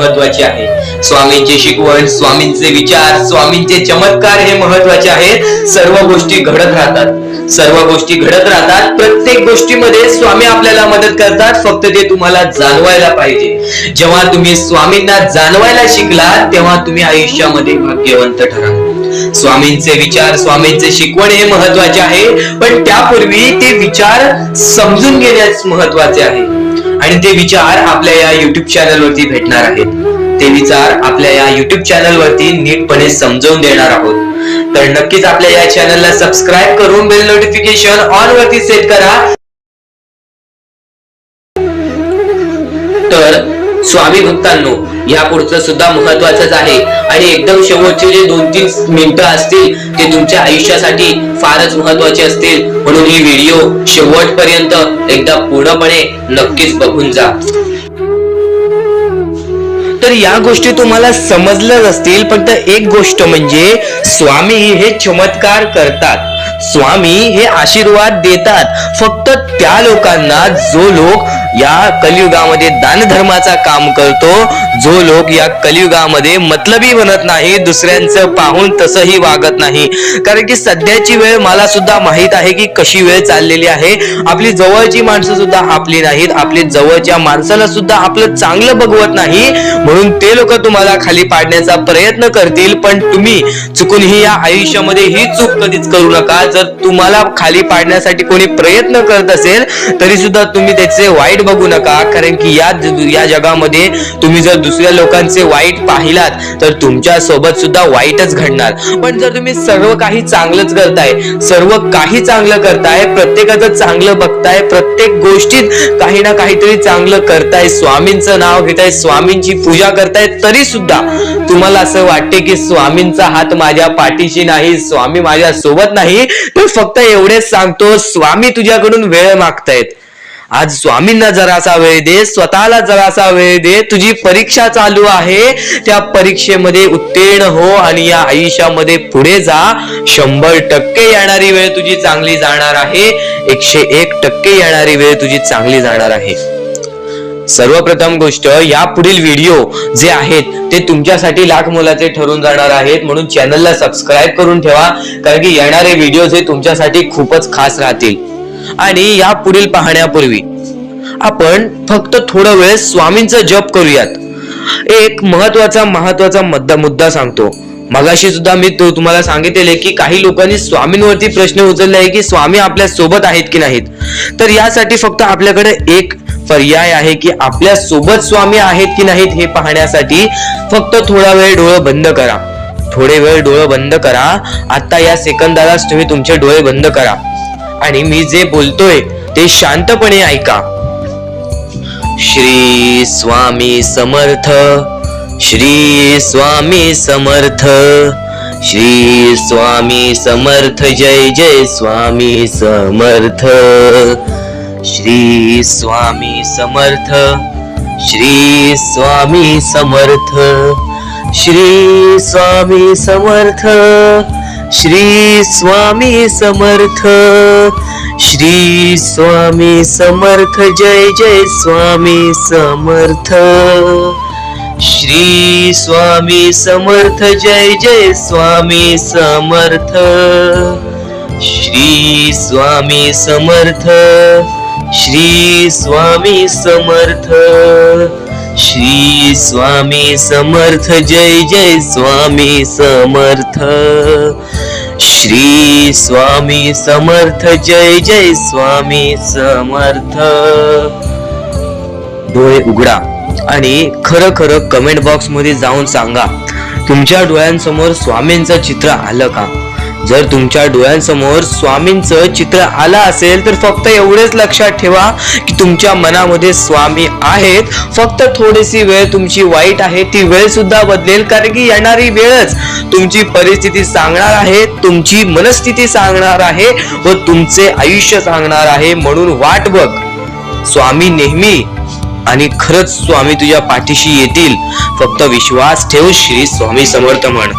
महत्वाचे आहे. स्वामींची शिकवण, स्वामींचे विचार, स्वामींचे चमत्कार हे महत्वाचे आहेत. सर्व गोष्टी घडत राहतात, सर्व गोष्टी घडत राहतात. प्रत्येक गोष्टीमध्ये स्वामी आपल्याला मदत करतात, फक्त ते तुम्हाला जाणवायला पाहिजे. जेव्हा तुम्ही स्वामींना जाणवायला शिकला तेव्हा तुम्ही आयुष्यामध्ये भाग्यवंत ठराल. स्वामींचे विचार, स्वामींचे शिकवण हे महत्वाचे आहे, पण त्यापूर्वी ते विचार समजून घेण्यास महत्वाचे आहे. आणि ते विचार आपल्या या युट्यूब चॅनल वरती भेटणार आहेत. ते विचार आपल्या या युट्यूब चॅनल वरती नीटपणे समजावून देणार आहोत. तर नक्कीच आपल्या या चॅनलला सबस्क्राईब करून बेल नोटिफिकेशन ऑन वरती सेट करा. तर स्वामी भक्तांनो, या पुढचं सुद्धा महत्वाचंच आहे आणि एकदम शेवटचे जे 2-3 मिनिटं असतील ते तुमच्या आयुष्यासाठी फारच महत्वाचे असतील. म्हणून ही व्हिडिओ शेवटपर्यंत एकदा पूर्णपणे नक्कीच बघून जा. तर या गोष्टी तुम्हाला समजल्याच असतील, फक्त एक गोष्ट म्हणजे स्वामी हे चमत्कार करतात, स्वामी हे आशीर्वाद देतात फक्त त्या लोकांना जो लोक या कलियुगामध्ये दानधर्माचा काम करतो, जो लोक या कलियुगामध्ये मतलबी बनत नाही, दुसऱ्यांचं पाहून तसंही वागत नाही. कारण की सध्याची वेळ मला सुद्धा माहित आहे की कशी वेळ चाललेली आहे. आपली जवळची माणसं सुद्धा आपली नाहीत, आपली जवळच्या माणसाला सुद्धा आपलं चांगलं बघवत नाही. म्हणून ते लोक तुम्हाला खाली पाडण्याचा प्रयत्न करतील, पण तुम्ही चुकूनही या आयुष्यामध्ये ही चूक कधीच करू नका. जर तुम्हाला खाली पाडण्यासाठी कोणी प्रयत्न करत असेल तरी सुद्धा तुम्ही त्याचे वाईट बघू नका. कारण की या जगामध्ये तुम्ही जर दुसऱ्या लोकांचे वाईट पाहिलात तर तुमच्या सोबत सुद्धा वाईटच घडणार. पण जर तुम्ही सर्व काही चांगलंच करताय, सर्व काही चांगलं करताय, प्रत्येकाचं चांगलं बघताय, प्रत्येक गोष्टीत काही ना काहीतरी चांगलं करताय, स्वामींचं नाव घेताय, स्वामींची पूजा करताय, तरी सुद्धा तुम्हाला असं वाटते की स्वामींचा हात माझ्या पाठीशी नाही, स्वामी माझ्या सोबत नाही, तर फक्त एवढेच सांगतो, स्वामी तुझ्याकडून वेळ मागतायत. आज स्वामींना जरासा वेळ दे, स्वतःला जरासा वेळ दे. तुझी परीक्षा चालू आहे, त्या परीक्षेमध्ये उत्तीर्ण हो आणि या आयुष्यामध्ये पुढे जा. 100% येणारी वेळ तुझी चांगली जाणार आहे, 101% येणारी वेळ तुझी चांगली जाणार आहे. सर्वप्रथम गोष्ट, या पुढील व्हिडिओ जे आहेत ते तुमच्यासाठी लाख मोलाचे ठरून जाणार आहेत. म्हणून चॅनलला सबस्क्राईब करून ठेवा, कारण की येणारे व्हिडिओ हे तुमच्यासाठी खूपच खास राहतील. आणि या पुढील पाहण्यापूर्वी आपण फक्त थोडा वेळ स्वामींचा जप करूयात. एक महत्वाचा मुद्दा सांगतो. मगाशी सुद्धा मी तुम्हाला सांगितले की काही लोकांनी स्वामींवरती प्रश्न उचलले आहे की स्वामी आपल्या सोबत आहेत की नाहीत. तर यासाठी फक्त आपल्याकडे एक पर्याय आहे की आपल्या सोबत स्वामी आहेत की नाहीत हे पाहण्यासाठी फक्त थोडा वेळ डोळे बंद करा. थोडे वेळ डोळे बंद करा. आता या सेकंदालाच तुम्ही तुमचे डोळे बंद करा आणि मी जे बोलतोय ते शांतपणे ऐका. श्री स्वामी समर्थ, श्री स्वामी समर्थ, श्री स्वामी समर्थ, जय जय स्वामी समर्थ. श्री स्वामी समर्थ, श्री स्वामी समर्थ, श्री स्वामी समर्थ, श्री स्वामी समर्थ, श्री स्वामी समर्थ, जय जय स्वामी समर्थ. श्री स्वामी समर्थ, जय जय स्वामी समर्थ. श्री स्वामी समर्थ, श्री स्वामी समर्थ, श्री स्वामी समर्थ, जय जय स्वामी समर्थ. श्री स्वामी समर्थ, जय जय स्वामी समर्थ. डोळे उघडा आणि खरं खरं कमेंट बॉक्स मध्ये जाऊन सांगा, तुमच्या डोळ्यांसमोर स्वामींचं चित्र आलं का? जर तुमच्या डोळ्यांसमोर स्वामींचं चित्र आलं असेल तर फक्त एवढेच लक्षात ठेवा की तुमच्या मनामध्ये स्वामी आहेत. फक्त थोडीशी वेळ तुमची वाईट आहे, ती वेळ सुद्धा बदलेल. कारण की येणारी वेळच तुमची परिस्थिती सांगणार आहे, तुमची मनस्थिती सांगणार आहे व तुमचे आयुष्य सांगणार आहे. म्हणून वाट बघ, स्वामी नेहमी आणि खरंच स्वामी तुझ्या पाठीशी येतील. फक्त विश्वास ठेव. श्री स्वामी समर्थ म्हण.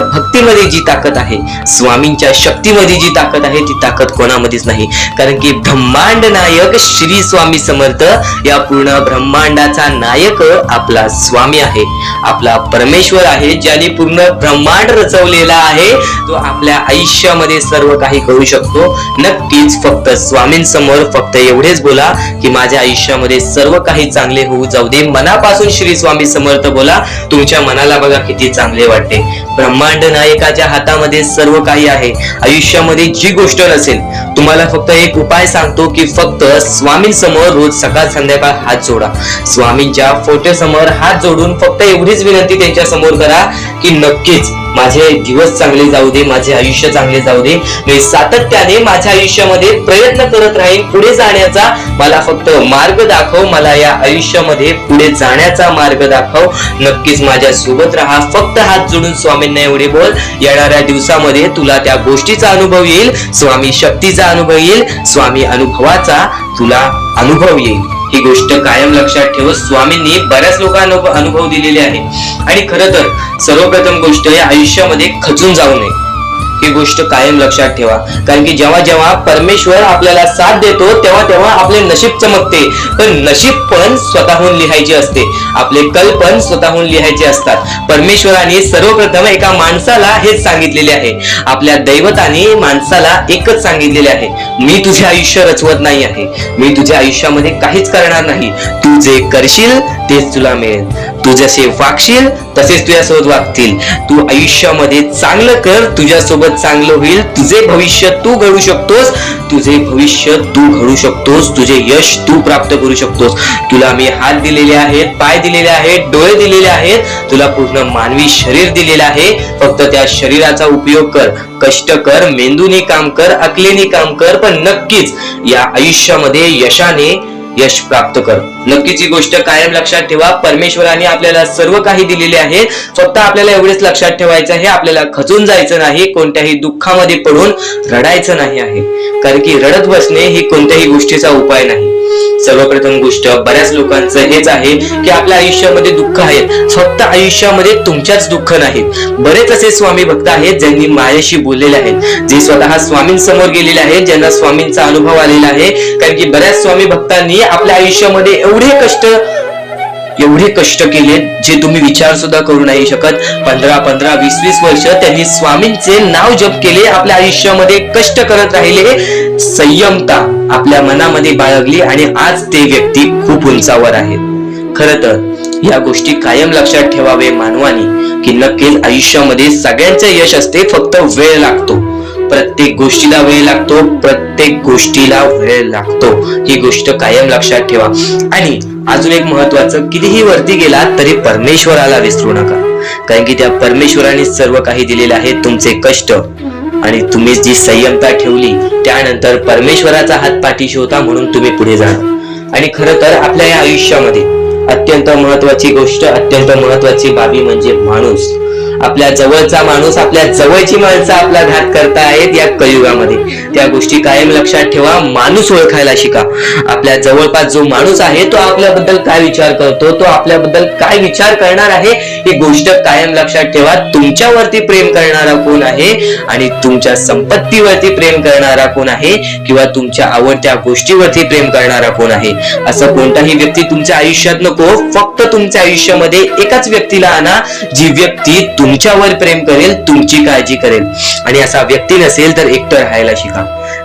भक्तीमध्ये जी ताकद आहे, स्वामींच्या शक्तीमध्ये जी ताकद आहे, ती ताकद कोणामध्येच नाही. कारण की ब्रह्मांड नायक श्री स्वामी समर्थ, या पूर्ण ब्रह्मांडाचा नायक आपला स्वामी आहे, आपला परमेश्वर आहे, ज्याने पूर्ण ब्रह्मांड रचवलेला आहे. तो आपल्या आयुष्यामध्ये सर्व काही करू शकतो. नक्कीच फक्त स्वामींसमोर फक्त एवढेच बोला की माझ्या आयुष्यामध्ये सर्व काही चांगले होऊ जाऊ दे. मनापासून श्री स्वामी समर्थ बोला. तुमच्या मनाला बघा किती चांगले वाटते. ब्रह्मांड नायकाच्या हातामध्ये सर्व काही आहे. आयुष्यामध्ये जी गोष्ट नसेल, तुम्हाला फक्त एक उपाय सांगतो की फक्त स्वामींसमोर रोज सकाळ संध्याकाळ हात जोडा. स्वामींच्या फोटो समोर हात जोडून फक्त एवढीच विनंती त्यांच्या समोर करा की नक्कीच माझे दिवस चांगले जाऊ दे, माझे आयुष्य चांगले जाऊ दे. मी सातत्याने माझ्या आयुष्यामध्ये प्रयत्न करत राहीन पुढे जाण्याचा. मला फक्त मार्ग दाखव, मला या आयुष्यामध्ये पुढे जाण्याचा मार्ग दाखव. नक्कीच माझ्या सोबत राहा. फक्त हात जोडून स्वामींना एवढे बोल. येणाऱ्या दिवसामध्ये तुला त्या गोष्टीचा अनुभव येईल, स्वामी शक्तीचा अनुभव येईल, स्वामी अनुभवाचा तुला अनुभव येईल. ही गोष्ट कायम लक्षात ठेव. स्वामींनी बऱ्याच लोकांना अनुभव दिलेले आहे. आणि खरं तर सर्वप्रथम गोष्ट या आयुष्यामध्ये खचून जाऊ नये, ही गोष्ट कायम लक्षात ठेवा. कारण की जेव्हा जेव्हा परमेश्वर आपल्याला साथ देतो तेव्हा तेव्हा आपले नशीब चमकते. पण नशीब पण स्वतःहून लिहायचे असते, आपले कल पण स्वतःहून लिहायचे असतात. परमेश्वराने सर्वप्रथम एका माणसाला हेच सांगितलेले आहे. आपल्या दैवताने माणसाला एकच सांगितलेले आहे, मी तुझे आयुष्य रचवत नाही आहे, मी तुझ्या आयुष्यामध्ये काहीच करणार नाही. तू जे करशील तेच तुला मिळेल. तू जसे वागशील तसेच तुझ्यासोबत वागतील. तू आयुष्यामध्ये चांगलं कर, तुझ्यासोबत चांगलं होईल. तुझे भविष्य तू घडू शकतोस, तुझे भविष्य तू घडू शकतोस, तुझे यश तू प्राप्त करू शकतोस. तुला मी हात दिलेले आहेत, पाय दिलेले आहेत, डोळे दिलेले आहेत, तुला पूर्ण मानवी शरीर दिलेलं आहे. फक्त त्या शरीराचा उपयोग कर, कष्ट कर, मेंदूने काम कर, अकलेने काम कर, पण नक्कीच या आयुष्यामध्ये यशाने यश प्राप्त कर. नक्कीच ही गोष्ट कायम लक्षात ठेवा. परमेश्वराने आपल्याला सर्व काही दिलेले आहे. फक्त आपल्याला एवढेच लक्षात ठेवायचं आहे, आपल्याला खचून जायचं नाही, कोणत्याही दुःखामध्ये पडून रडायचं नाही आहे. कारण की रडत बसणे ही कोणत्याही गोष्टीचा उपाय नाही. सर्वप्रथम गोष्ट बऱ्याच लोकांचं हेच आहे की आपल्या आयुष्यामध्ये दुःख आहेत. फक्त आयुष्यामध्ये तुमच्याच दुःख नाहीत. बरेच असे स्वामी भक्त आहेत ज्यांनी माझ्याशी बोललेले आहेत, जे स्वतः स्वामींसमोर गेलेले आहेत, ज्यांना स्वामींचा अनुभव आलेला आहे. कारण की बऱ्याच स्वामी भक्तांनी आपल्या आयुष्यामध्ये एवढे कष्ट केले जे तुम्ही विचार सुद्धा करू नाही शकत. 15 20 वर्ष त्यांनी स्वामींचे नाव जप केले, आपल्या आयुष्यामध्ये कष्ट करत राहिले, संयमता आपल्या मनामध्ये बाळगली आणि आज ते व्यक्ती खूप उंचावर आहेत. खरं तर या गोष्टी कायम लक्षात ठेवावे मानवानी की नक्कीच आयुष्यामध्ये सगळ्यांचं यश असते, फक्त वेळ लागतो. प्रत्येक गोष्टीला वेळ लागतो, प्रत्येक गोष्टीला वेळ लागतो. ही गोष्ट कायम लक्षात ठेवा. आणि अजून एक महत्वाचं, कितीही वरती गेला तरी परमेश्वराला विसरू नका. कारण की त्या परमेश्वराने सर्व काही दिलेले आहे. तुमचे कष्ट आणि तुम्ही जी संयमता ठेवली त्यानंतर परमेश्वराचा हात पाठीशी होता म्हणून तुम्ही पुढे जाणार. आणि खरं तर आपल्या या आयुष्यामध्ये अत्यंत महत्वाची गोष्ट, अत्यंत महत्वाची बाबी म्हणजे माणूस. आपल्या जवळचा माणूस, आपल्या जवळची माणसं आपला घात करतायत या कलियुगामध्ये. त्या गोष्टी कायम लक्षात ठेवा. माणूस ओळखायला शिका. आपल्या जवळपास जो माणूस आहे तो आपल्याबद्दल काय विचार करतो, तो आपल्याबद्दल काय विचार करणार आहे, ही गोष्ट कायम लक्षात ठेवा. तुमच्यावरती प्रेम करणारा कोण आहे आणि तुमच्या संपत्तीवरती प्रेम करणारा कोण आहे किंवा तुमच्या आवडत्या गोष्टीवरती प्रेम करणारा कोण आहे. असं कोणताही व्यक्ती तुमच्या आयुष्यात नको. फक्त तुमच्या आयुष्यामध्ये एकाच व्यक्तीला आणा, जी व्यक्ती तुमच्यावर प्रेम करेल, तुमची काळजी करेल. आणि असा व्यक्ती नसेल तर एकटं राहायला शिका.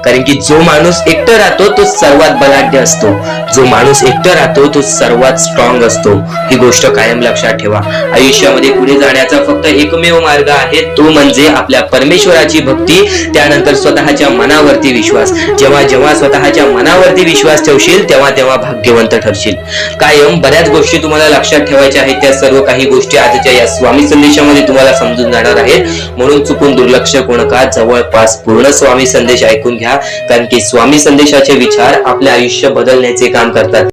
कारण की जो माणूस एकटं राहतो तो सर्वात बलाढ्य असतो, जो माणूस एकटं राहतो तो सर्वात स्ट्रॉंग असतो. ही गोष्ट कायम लक्षात ठेवा. आयुष्यामध्ये पुढे जाण्याचा फक्त एकमेव मार्ग आहे, तो म्हणजे आपल्या परमेश्वराची भक्ती, त्यानंतर स्वतःच्या मनावरती विश्वास. जेव्हा जेव्हा स्वतःच्या मनावरती विश्वास ठेवशील तेव्हा तेव्हा भाग्यवंत ठरशील. कायम बऱ्याच गोष्टी तुम्हाला लक्षात ठेवायच्या आहेत. त्या सर्व काही गोष्टी आजच्या या स्वामी संदेशामध्ये तुम्हाला समजून जाणार आहेत. म्हणून चुकून दुर्लक्ष करू नका. जवळपास पूर्ण स्वामी संदेश ऐकून घ्या. कारण की स्वामी संदेशाचे विचार आपले आयुष्य बदलण्याचे काम करतात.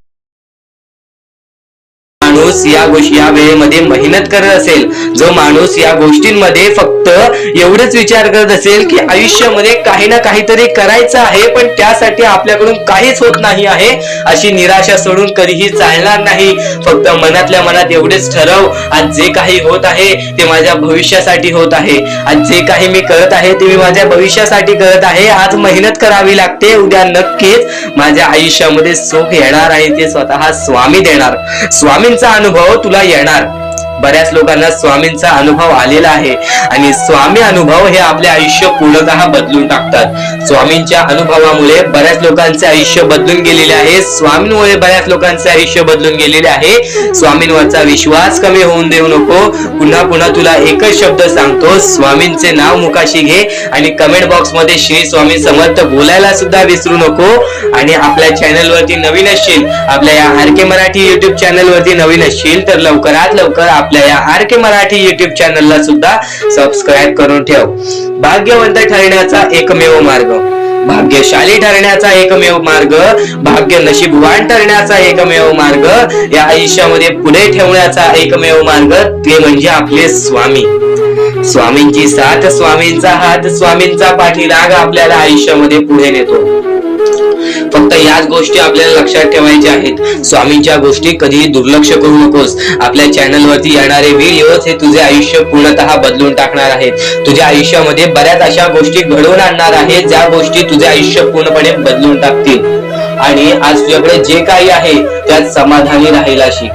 माणूस या वेळेमध्ये मेहनत करत असेल, जो माणूस या गोष्टींमध्ये फक्त एवढंच विचार करत असेल की आयुष्यामध्ये काही ना काहीतरी करायचं आहे पण त्यासाठी आपल्याकडून काहीच होत नाही आहे, अशी निराशा सोडून कधीही चालणार नाही. फक्त मनातल्या मनात एवढेच ठरव, आज जे काही होत आहे ते माझ्या भविष्यासाठी होत आहे. आज जे काही मी करत आहे ते मी माझ्या भविष्यासाठी करत आहे. आज मेहनत करावी लागते, उद्या नक्कीच माझ्या आयुष्यामध्ये सुख येणार आणि ते स्वतः स्वामी देणार. स्वामींचा अनुभव तुला येणार. बऱ्याच लोकांना स्वामींचा अनुभव आलेला आहे आणि स्वामी अनुभव हे आपले आयुष्य पूर्णतः बदलून टाकतात. स्वामींच्या अनुभवामुळे बऱ्याच लोकांचे आयुष्य बदलून गेलेले आहे. स्वामींमुळे बऱ्याच लोकांचे आयुष्य बदलून गेलेले आहे. स्वामींवरचा विश्वास कमी होऊन देऊ नको. पुन्हा पुन्हा तुला एकच शब्द सांगतो, स्वामींचे नाव मुखाशी घे आणि कमेंट बॉक्स मध्ये श्री स्वामी समर्थ बोलायला सुद्धा विसरू नको. आणि आपल्या चॅनल वरती नवीन असशील, आपल्या या आर.के. मराठी युट्यूब चॅनल वरती नवीन असशील तर लवकरात लवकर आपल्या या आर.के. मराठी युट्यूब चॅनलला सुद्धा सबस्क्राईब करून ठेव. भाग्यवंत ठरण्याचा एकमेव मार्ग, भाग्यशाली ठरण्याचा एकमेव मार्ग, भाग्य नशीबवान ठरण्याचा एकमेव मार्ग, या आयुष्यामध्ये पुढे ठेवण्याचा एकमेव मार्ग ते म्हणजे आपले स्वामी. स्वामींची साथ, स्वामींचा हात, स्वामींचा पाठीराग आपल्याला आयुष्यामध्ये पुढे नेतो. फक्त याच गोष्टी आपल्याला लक्षात ठेवायच्या आहेत. स्वामींच्या गोष्टी कधीही दुर्लक्ष करू नकोस. आपल्या चॅनल वरती येणारे व्हिडिओज हे तुझे आयुष्य पूर्णतः बदलून टाकणार आहेत. तुझ्या आयुष्यामध्ये बऱ्याच अशा गोष्टी घडवून आणणार आहेत ज्या गोष्टी तुझे आयुष्य पूर्णपणे बदलून टाकतील. आणि आज तुझ्याकडे जे काही आहे त्यात समाधानी राहायला शिक.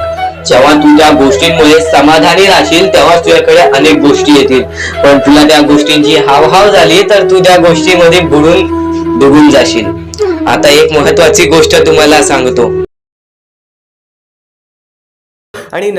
जेव्हा तू त्या गोष्टींमुळे समाधानी राहशील तेव्हा तुझ्याकडे अनेक गोष्टी येतील. पण तुला त्या गोष्टींची हावभाव झाली तर तू त्या गोष्टीमध्ये बुडून डुबून जाशील. आता एक महत्वाची गोष्ट तुम्हाला सांगतो. आणि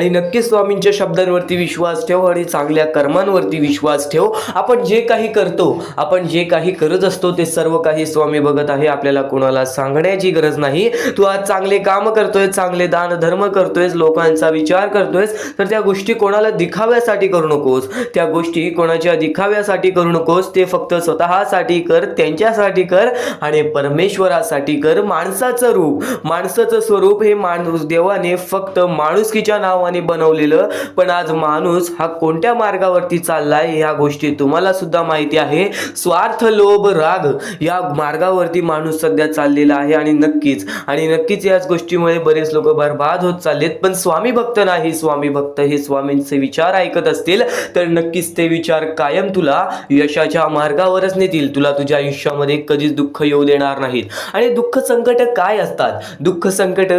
नक्कीच स्वामींच्या शब्दांवरती विश्वास ठेव आणि चांगल्या कर्मांवरती विश्वास ठेव. आपण जे काही करतो, आपण जे काही करत असतो ते सर्व काही स्वामी बघत आहे. आपल्याला कोणाला सांगण्याची गरज नाही. तू आज चांगले काम करतोय, चांगले दान धर्म करतोय, लोकांचा विचार करतोयस तर त्या गोष्टी कोणाला दिखाव्यासाठी करू नकोस. त्या गोष्टी कोणाच्या दिखाव्यासाठी करू नकोस. ते फक्त स्वतःसाठी कर, त्यांच्यासाठी कर आणि परमेश्वरासाठी कर. माणसाचं स्वरूप हे माणूस देवाने फक्त माणुसकीच्या नावाने बनवलेलं, पण आज माणूस हा कोणत्या मार्गावरती चाललाय या गोष्टी तुम्हाला सुद्धा माहिती आहे. स्वार्थ, लोभ, राग या मार्गावरती माणूस सध्या चाललेला आहे. आणि नक्कीच याच गोष्टीमुळे बरेच लोक बर्बाद होत चाललेत. पण स्वामी भक्त नाही, स्वामी भक्त हे स्वामींचे विचार ऐकत असतील तर नक्कीच ते विचार कायम तुला यशाच्या मार्गावरच नेतील. तुला तुझ्या आयुष्यामध्ये कधीच दुःख येऊ देणार नाहीत. आणि दुःख संकट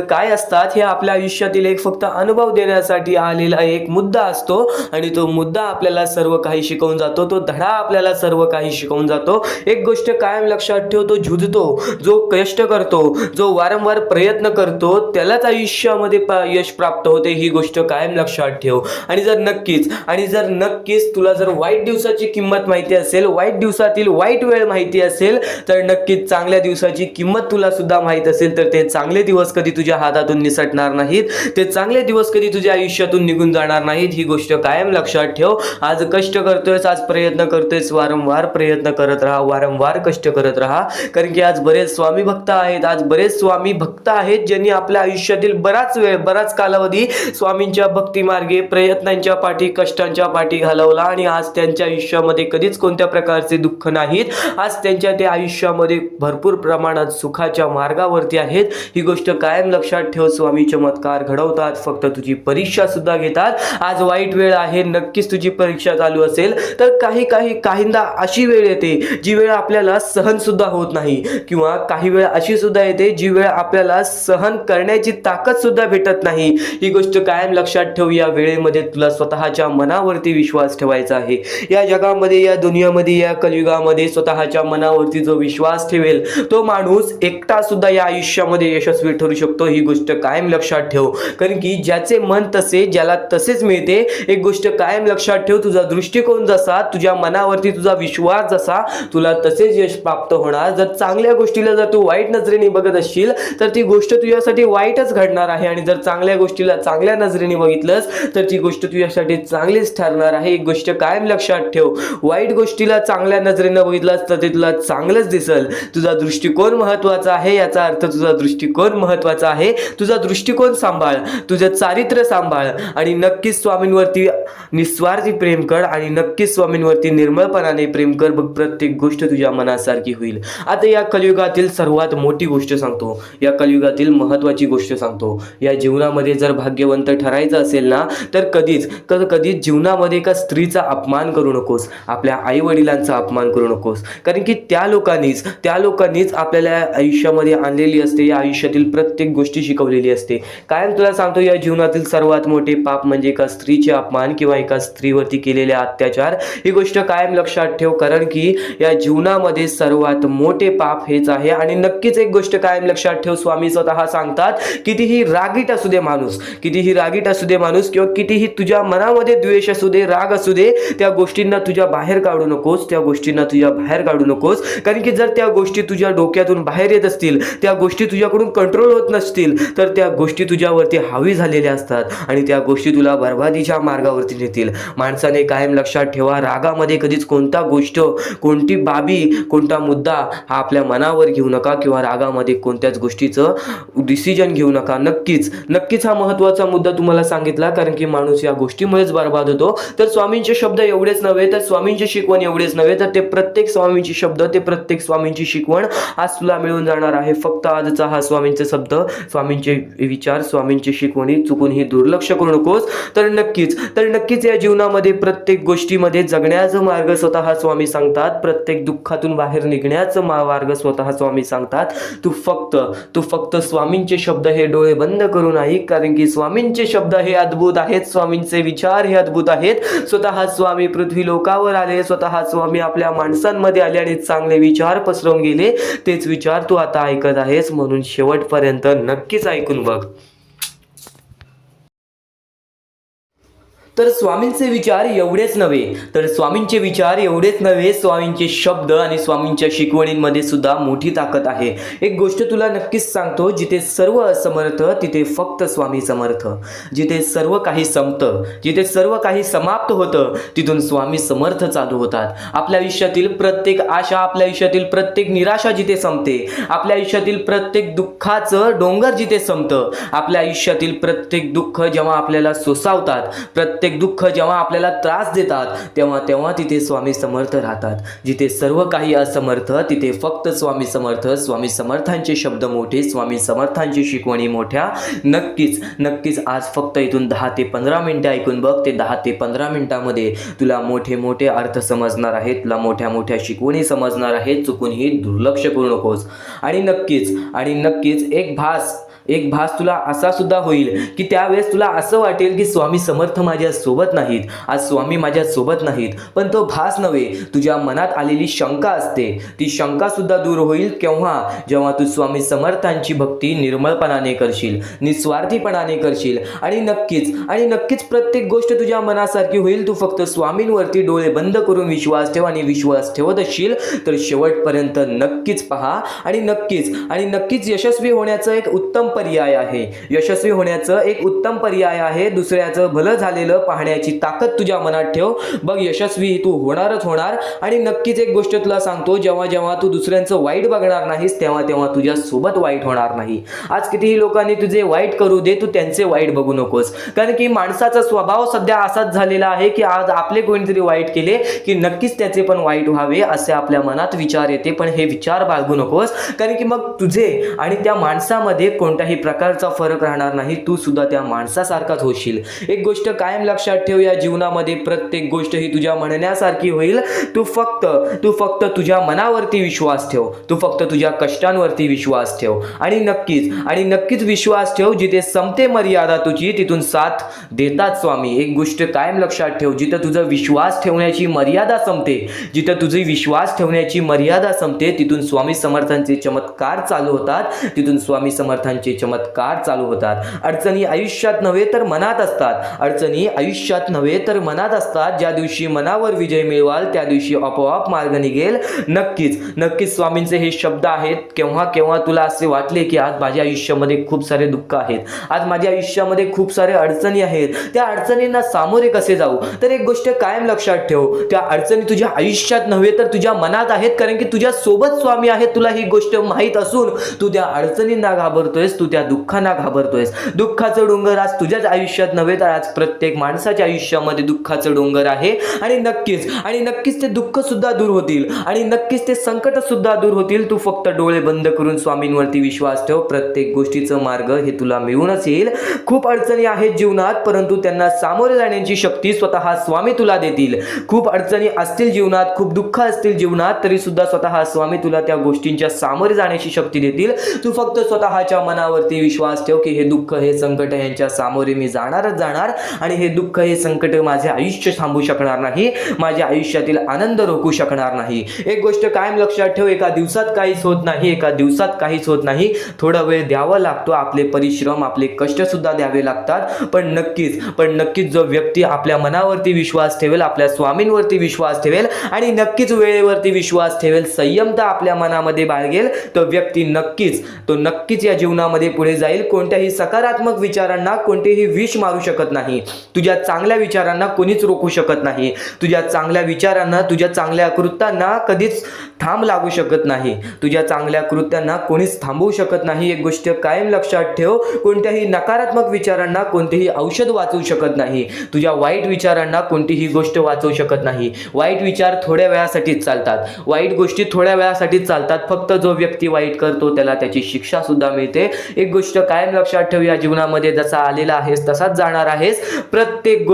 काय असतात हे आपल्या आयुष्यातील एक फक्त अनुभव देण्यासाठी आलेला एक मुद्दा असतो. आणि तो मुद्दा आपल्याला सर्व काही शिकवून जातो. तो धडा आपल्याला सर्व काही शिकवून जातो. एक गोष्ट कायम लक्षात ठेव, तो झुजतो, जो कष्ट करतो, जो वारंवार प्रयत्न करतो त्यालाच आयुष्यामध्ये यश प्राप्त होते. ही गोष्ट कायम लक्षात ठेव. आणि जर नक्कीच तुला जर वाईट दिवसाची किंमत माहिती असेल, वाईट दिवसातील वाईट वेळ माहिती असेल तर नक्कीच चांगल्या दिवसाची किंमत तुला सुद्धा माहित असेल तर ते चांगले दिवस कधी तुझ्या हातातून निसटणार नाहीत. ते चांगले दिवस कधी तुझ्या आयुष्यातून निघून जाणार नाहीत. ही गोष्ट कायम लक्षात ठेव. आज कष्ट करतोयस, आज प्रयत्न करतोयस, वारंवार प्रयत्न करत राहा, वारंवार कष्ट करत राहा. कारण की आज बरेच स्वामी भक्त आहेत ज्यांनी आपल्या आयुष्यातील बराच कालावधी स्वामींच्या भक्ती मार्गे, प्रयत्नांच्या पाठी, कष्टांच्या पाठी घालवला आणि आज त्यांच्या आयुष्यामध्ये कधीच कोणत्या प्रकारचे दुःख नाहीत. आज त्यांच्या त्या आयुष्यामध्ये भरपूर प्रमाणात सुखाच्या मार्गावरती आहेत. ही गोष्ट कायम लक्षात ठेव. स्वामी चमत्कार घडवतात, फक्त तुझी परीक्षा सुद्धा घेतात. आज वाईट वेळ आहे, नक्कीच तुझी परीक्षा चालू असेल तर काहींदा अशी वेळ येते जी वेळ आपल्याला सहन सुद्धा होत नाही, किंवा काही वेळ अशी सुद्धा येते जी वेळ आपल्याला सहन करण्याची ताकद सुद्धा भेटत नाही. ही गोष्ट कायम लक्षात ठेव. या वेळेमध्ये तुला स्वतःच्या मनावरती विश्वास ठेवायचा आहे. या जगामध्ये, या दुनियामध्ये, या कलियुगामध्ये स्वतःच्या मनावरती जो विश्वास ठेवेल तो माणूस एकटा सुद्धा या आयुष्यामध्ये यशस्वी ठरू शकतो. ही गोष्ट कायम लक्षात ठेव. कारण की ज्याचे मन तसे, ज्याला तसेच मिळते. एक गोष्ट कायम लक्षात ठेव, तुझा दृष्टिकोन जसा, तुझ्या मनावरती तुझा विश्वास जसा, तुला तसेच यश प्राप्त होणार. जर चांगल्या गोष्टीला जर तू वाईट नजरेने बघत असशील तर ती गोष्ट तुझ्यासाठी वाईटच घडणार आहे. आणि जर चांगल्या गोष्टीला चांगल्या नजरेने बघितलंस तर ती गोष्ट तुझ्यासाठी चांगलीच ठरणार आहे. एक गोष्ट कायम लक्षात ठेव, वाईट गोष्टीला चांगल्या नजरेने बघितलंस तर ते तुला चांगलंच दिसेल. तुझा दृष्टिकोन महत्वाचा आहे, याचा अर्थ तुझा दृष्टिकोन महत्वाचा आहे. तुझा दृष्टिकोन सांभाळ. तुझं चारित्र्य सांभाळ आणि नक्कीच स्वामींवरती निस्वार्थी प्रेम कर आणि नक्कीच स्वामींवरती निर्मळपणाने प्रेम कर. बघ प्रत्येक गोष्ट तुझ्या मनासारखी होईल. आता या कलियुगातील सर्वात मोठी गोष्ट सांगतो, या कलियुगातील महत्त्वाची गोष्ट सांगतो. या जीवनामध्ये जर भाग्यवंत ठरायचं असेल ना तर कधीच जीवनामध्ये एका स्त्रीचा अपमान करू नकोस, आपल्या आई वडिलांचा अपमान करू नकोस. कारण की त्या लोकांनीच आपल्याला आयुष्यामध्ये आणलेली असते, या आयुष्यातील प्रत्येक गोष्टी शिकवलेली असते. कायम तुला सांगतो, या जीवनातील सर्वात मोठे पाप म्हणजे एका स्त्रीचे अपमान किंवा एका स्त्रीवरती केलेले अत्याचार. ही गोष्ट कायम लक्षात ठेव, कारण की या जीवनामध्ये सर्वात मोठे पाप हेच आहे. आणि नक्कीच एक गोष्ट कायम लक्षात ठेव, स्वामी स्वतः सांगतात, कितीही रागीट असू दे माणूस किंवा कितीही तुझ्या मनामध्ये द्वेष असू दे, राग असू दे, त्या गोष्टींना तुझ्या बाहेर काढू नकोस. कारण की जर त्या गोष्टी तुझ्या डोक्यातून बाहेर येत असतील, त्या गोष्टी तुझ्याकडून कंट्रोल होत नसतील, तर त्या गोष्टी तुझ्यावरती हावी झालेल्या असतात आणि त्या गोष्टी तुला बर्बादीच्या मार्गावरती नेतील. माणसाने कायम लक्षात ठेवा, रागामध्ये कधीच कोणता गोष्ट, कोणती बाबी, कोणता मुद्दा हा आपल्या मनावर घेऊ नका किंवा रागामध्ये कोणत्याच गोष्टीचं डिसिजन घेऊ नका. नक्कीच हा महत्त्वाचा मुद्दा तुम्हाला सांगितला, कारण की माणूस या गोष्टीमुळेच बर्बाद होतो. तर स्वामींचे शब्द एवढेच नव्हे, तर स्वामींची शिकवण एवढेच नव्हे, तर ते प्रत्येक स्वामींची शब्द, ते प्रत्येक स्वामींची शिकवण आज तुला मिळून जाणार आहे. फक्त आजचा हा स्वामींचे शब्द, स्वामींचे विचार, स्वामींची शिकवणी चुकूनही दुर्लक्ष करू नकोस. तर नक्कीच या जीवनामध्ये प्रत्येक गोष्टीमध्ये जगण्याचा मार्ग स्वतः स्वामी सांगतात, प्रत्येक दुःखातून बाहेर निघण्याचा मार्ग स्वतः स्वामी सांगतात. तू फक्त स्वामींचे शब्द हे डोळे बंद करून ऐक, कारण की स्वामींचे शब्द हे अद्भुत आहेत, स्वामींचे विचार हे अद्भुत आहेत. स्वतः स्वामी पृथ्वी लोकावर आले, स्वतः स्वामी आपल्या माणसांमध्ये आले आणि चांगले विचार पसरवून गेले. तेच विचार तू आता ऐकत आहेस, म्हणून शेवटपर्यंत नक्कीच ऐकून बघ. तर स्वामींचे विचार एवढेच नव्हे, स्वामींचे शब्द आणि स्वामींच्या शिकवणींमध्ये सुद्धा मोठी ताकद आहे. एक गोष्ट तुला नक्कीच सांगतो, जिथे सर्व असमर्थ तिथे फक्त स्वामी समर्थ. जिथे सर्व काही संपतं, जिथे सर्व काही समाप्त होतं, तिथून स्वामी समर्थ चालू होतात. आपल्या आयुष्यातील प्रत्येक आशा, आपल्या आयुष्यातील प्रत्येक निराशा जिथे संपते, आपल्या आयुष्यातील प्रत्येक दुःखाचं डोंगर जिथे संपतं, आपल्या आयुष्यातील प्रत्येक दुःख जेव्हा आपल्याला सोसावतात, प्रत्येक दुःख जेव्हा आपल्याला त्रास देतात, तेव्हा तिथे स्वामी समर्थ राहतात. जिथे सर्व काही असमर्थ तिथे फक्त स्वामी समर्थ. स्वामी समर्थांचे शब्द मोठे, स्वामी समर्थांची शिकवणी मोठ्या. नक्कीच आज फक्त इथून 10 ते 15 मिनिटं ऐकून बघ. ते 10 ते 15 मिनिटांमध्ये तुला मोठे अर्थ समजणार आहेत, तुला मोठ्या शिकवणी समजणार आहेत. चुकूनही दुर्लक्ष करू नकोस. आणि नक्कीच एक भास तुला असा सुद्धा होईल की त्यावेळेस तुला असं वाटेल की स्वामी समर्थ माझ्या सोबत नाहीत, आज स्वामी माझ्या सोबत नाहीत. पण तो भास नव्हे, तुझ्या मनात आलेली शंका असते, ती शंका सुद्धा दूर होईल जेव्हा तू स्वामी समर्थांची भक्ती निर्मळपणाने करशील, निस्वार्थीपणाने करशील. आणि नक्कीच प्रत्येक गोष्ट तुझ्या मनासारखी होईल. तू फक्त स्वामींवरती डोळे बंद करून विश्वास ठेव, आणि विश्वास ठेवत असशील तर शेवटपर्यंत नक्कीच पहा. आणि नक्कीच यशस्वी होण्याचं एक उत्तम पर्याय आहे. दुसऱ्याचं भलं झालेलं पाहण्याची ताकद तुझ्या मनात ठेव. बघ, यशस्वी तू होणार. आणि नक्कीच एक गोष्ट तुला सांगतो, जेव्हा तू दुसऱ्यांचं वाईट बघणार नाहीस, तेव्हा तुझ्या सोबत वाईट होणार नाही. आज कितीही लोकांनी तुझे वाईट करू दे, तू त्यांचे वाईट बघू नकोस. कारण की माणसाचा स्वभाव सध्या असाच झालेला आहे की आज आपले कोणीतरी वाईट केले की नक्कीच त्याचे पण वाईट व्हावे असे आपल्या मनात विचार येते. पण हे विचार बाळगू नकोस, कारण की मग तुझे आणि त्या माणसामध्ये कोणत्याही प्रकारचा फरक राहणार नाही. तू सुद्धा त्या माणसासारखाच होशील. एक गोष्ट कायम लक्षात ठेव, या जीवनामध्ये प्रत्येक गोष्ट ही तुझ्या म्हणण्यासारखी होईल. तू फक्त तुझ्या मनावरती विश्वास ठेव, तू फक्त तुझ्या कष्टांवरती विश्वास ठेव. आणि नक्कीच विश्वास ठेव, जिथे संपते मर्यादा तुझी तिथून साथ देतात स्वामी. एक गोष्ट कायम लक्षात ठेव, जिथं तुझा विश्वास ठेवण्याची मर्यादा संपते, तिथून स्वामी समर्थांचे चमत्कार चालू होतात. अडचणी आयुष्यात नव्हे तर मनात असतात. ज्या दिवशी मनावर विजय मिळवाल त्या दिवशी आपोआप मार्ग निघेल. नक्कीच स्वामींचे हे शब्द आहेत. केव्हा तुला असे वाटले की आज माझ्या आयुष्यामध्ये खूप सारे दुःख आहेत, आज माझ्या आयुष्यामध्ये खूप सारे अडचणी आहेत, त्या अडचणींना सामोरे कसे जाऊ, तर एक गोष्ट कायम लक्षात ठेव, त्या अडचणी तुझ्या आयुष्यात नव्हे तर तुझ्या मनात आहेत. कारण की तुझ्या सोबत स्वामी आहेत. तुला ही गोष्ट माहीत असून तू त्या अडचणींना घाबरतोयस, तू तू त्या दुःखांना घाबरतोयस. दुःखाचं डोंगर आज तुझ्याच आयुष्यात नव्हे तर आज प्रत्येक माणसाच्या आयुष्यामध्ये दुःखाचं डोंगर आहे. आणि नक्कीच ते दुःख सुद्धा दूर होतील आणि नक्कीच ते संकट सुद्धा दूर होतील. तू फक्त डोळे बंद करून स्वामींवरती विश्वास ठेव. प्रत्येक गोष्टीचं मार्ग हे तुला मिळूनच येईल. खूप अडचणी आहेत जीवनात, परंतु त्यांना सामोरे जाण्याची शक्ती स्वतः स्वामी तुला देतील. खूप अडचणी असतील जीवनात, खूप दुःख असतील जीवनात, तरी सुद्धा स्वतः स्वामी तुला त्या गोष्टींच्या सामोरे जाण्याची शक्ती देतील. तू फक्त स्वतःच्या मनावरती विश्वास ठेव की हे दुःख हे संकट यांच्या सामोरे मी जाणारच जाणार आणि हे दुःख हे संकट माझे आयुष्य थांबू शकणार नाही, माझ्या आयुष्यातील आनंद रोखू शकणार नाही. एक गोष्ट कायम लक्षात ठेव, एका दिवसात काहीच होत नाही, एका दिवसात काहीच होत नाही. थोडा वेळ द्यावा लागतो, आपले परिश्रम आपले कष्ट सुद्धा द्यावे लागतात. पण नक्कीच जो व्यक्ती आपल्या मनावरती विश्वास ठेवेल, आपल्या स्वामींवरती विश्वास ठेवेल आणि नक्कीच वेळेवरती विश्वास ठेवेल, संयमता आपल्या मनामध्ये बाळगेल, तो व्यक्ती नक्कीच या जीवनामध्ये पुढे जाईल. कोणत्याही सकारात्मक विचारांना कोणतेही विष मारू शकत नाही. तुझ्या चांगल्या विचारांना कोणीच रोखू शकत नाही. तुझ्या चांगल्या विचारांना, तुझ्या चांगल्या कृत्यांना कधीच थांब लागू शकत नाही. तुझ्या चांगल्या कृत्यांना कोणीच थांबवू शकत नाही. एक गोष्ट कायम लक्षात ठेव, कोणत्याही नकारात्मक विचारांना कोणतेही औषध वाचवू शकत नाही. तुझ्या वाईट विचारांना कोणतीही गोष्ट वाचवू शकत नाही. वाईट विचार थोड्या वेळासाठीच चालतात, वाईट गोष्टी थोड्या वेळासाठीच चालतात. फक्त जो व्यक्ती वाईट करतो त्याला त्याची शिक्षा सुद्धा मिळते. एक गोष्ट कायम लक्षात ठेव, या जीवनामध्ये जसा आलेला आहेस तसाच जाणार आहेस. प्रत्येक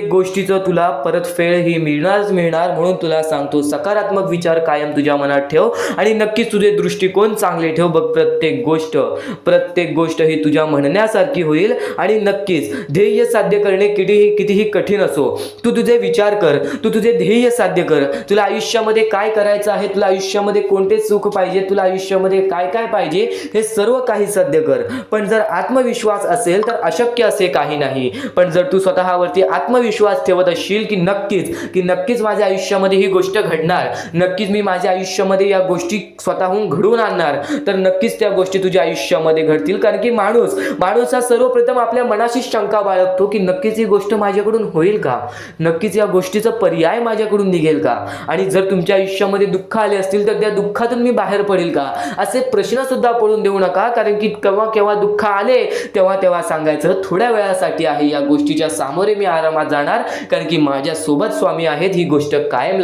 गोष्टीचं तुला परतफेड ही मिळणार. म्हणून तुला सांगतो, सकारात्मक विचार कायम तुझ्या मनात ठेव आणि नक्कीच तुझे दृष्टिकोन चांगले ठेव. बघ, प्रत्येक गोष्ट ही तुझ्या म्हणण्यासारखी होईल. आणि नक्कीच ध्येय साध्य करणे कितीही कठीण असो, तू तुझे विचार कर, तू तुझे ध्येय साध्य कर. तुला आयुष्यामध्ये काय करायचं आहे, तुला आयुष्यामध्ये कोणते सुख पाहिजे, तुला आयुष्यामध्ये काय काय पाहिजे, हे सर्व काही साध्य कर. पण जर आत्मविश्वास असेल तर अशक्य असे काही नाही. पण जर तू स्वतःवरती आत्मविश्वास ठेवत असशील की नक्कीच माझ्या आयुष्यामध्ये ही गोष्ट घडणार, नक्कीच मी माझ्या आयुष्यामध्ये या गोष्टी स्वतःहून घडवून आणणार, तर नक्कीच त्या गोष्टी तुझ्या आयुष्यामध्ये घडतील. कारण की माणूस हा सर्वप्रथम आपल्या मनाशी शंका बाळगतो की नक्कीच ही गोष्ट माझ्याकडून होईल का, नक्कीच या गोष्टीचा पर्याय माझ्याकडून निघेल का, आणि जर तुमच्या आयुष्यामध्ये दुःख आले असतील तर त्या दुःखातून मी बाहेर पडेल का, असे प्रश्न सुद्धा पडून देऊ नका. कारण की केव्हा दुःख आले तेव्हा सांगायचं थोड्या वेळासाठी आहे, या गोष्टीच्या सामोरे मी आरामात जाणार, कारण की माझ्या सोबत स्वामी आहेत. ही गोष्ट कायम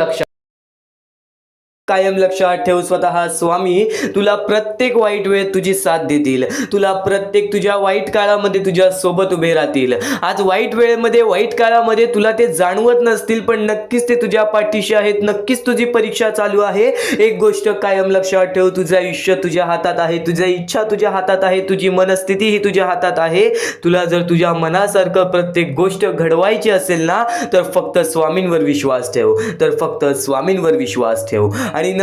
लक्षात ठेव. स्वतः स्वामी तुला प्रत्येक वाईट वेळेत तुझी साथ देतील. तुला प्रत्येक तुझ्या वाईट काळामध्ये तुझ्या सोबत उभे राहतील. आज वाईट वेळेमध्ये, वाईट काळामध्ये तुला ते जाणवत नसतील, पण नक्कीच ते तुझ्या पाठीशी आहेत. नक्कीच तुझी परीक्षा चालू आहे. एक गोष्ट कायम लक्षात ठेव, तुझं आयुष्य तुझ्या हातात आहे, तुझ्या इच्छा तुझ्या हातात आहे, तुझी मनस्थिती ही तुझ्या हातात आहे. तुला जर तुझ्या मनासारखं प्रत्येक गोष्ट घडवायची असेल ना, तर फक्त स्वामींवर विश्वास ठेव. आणि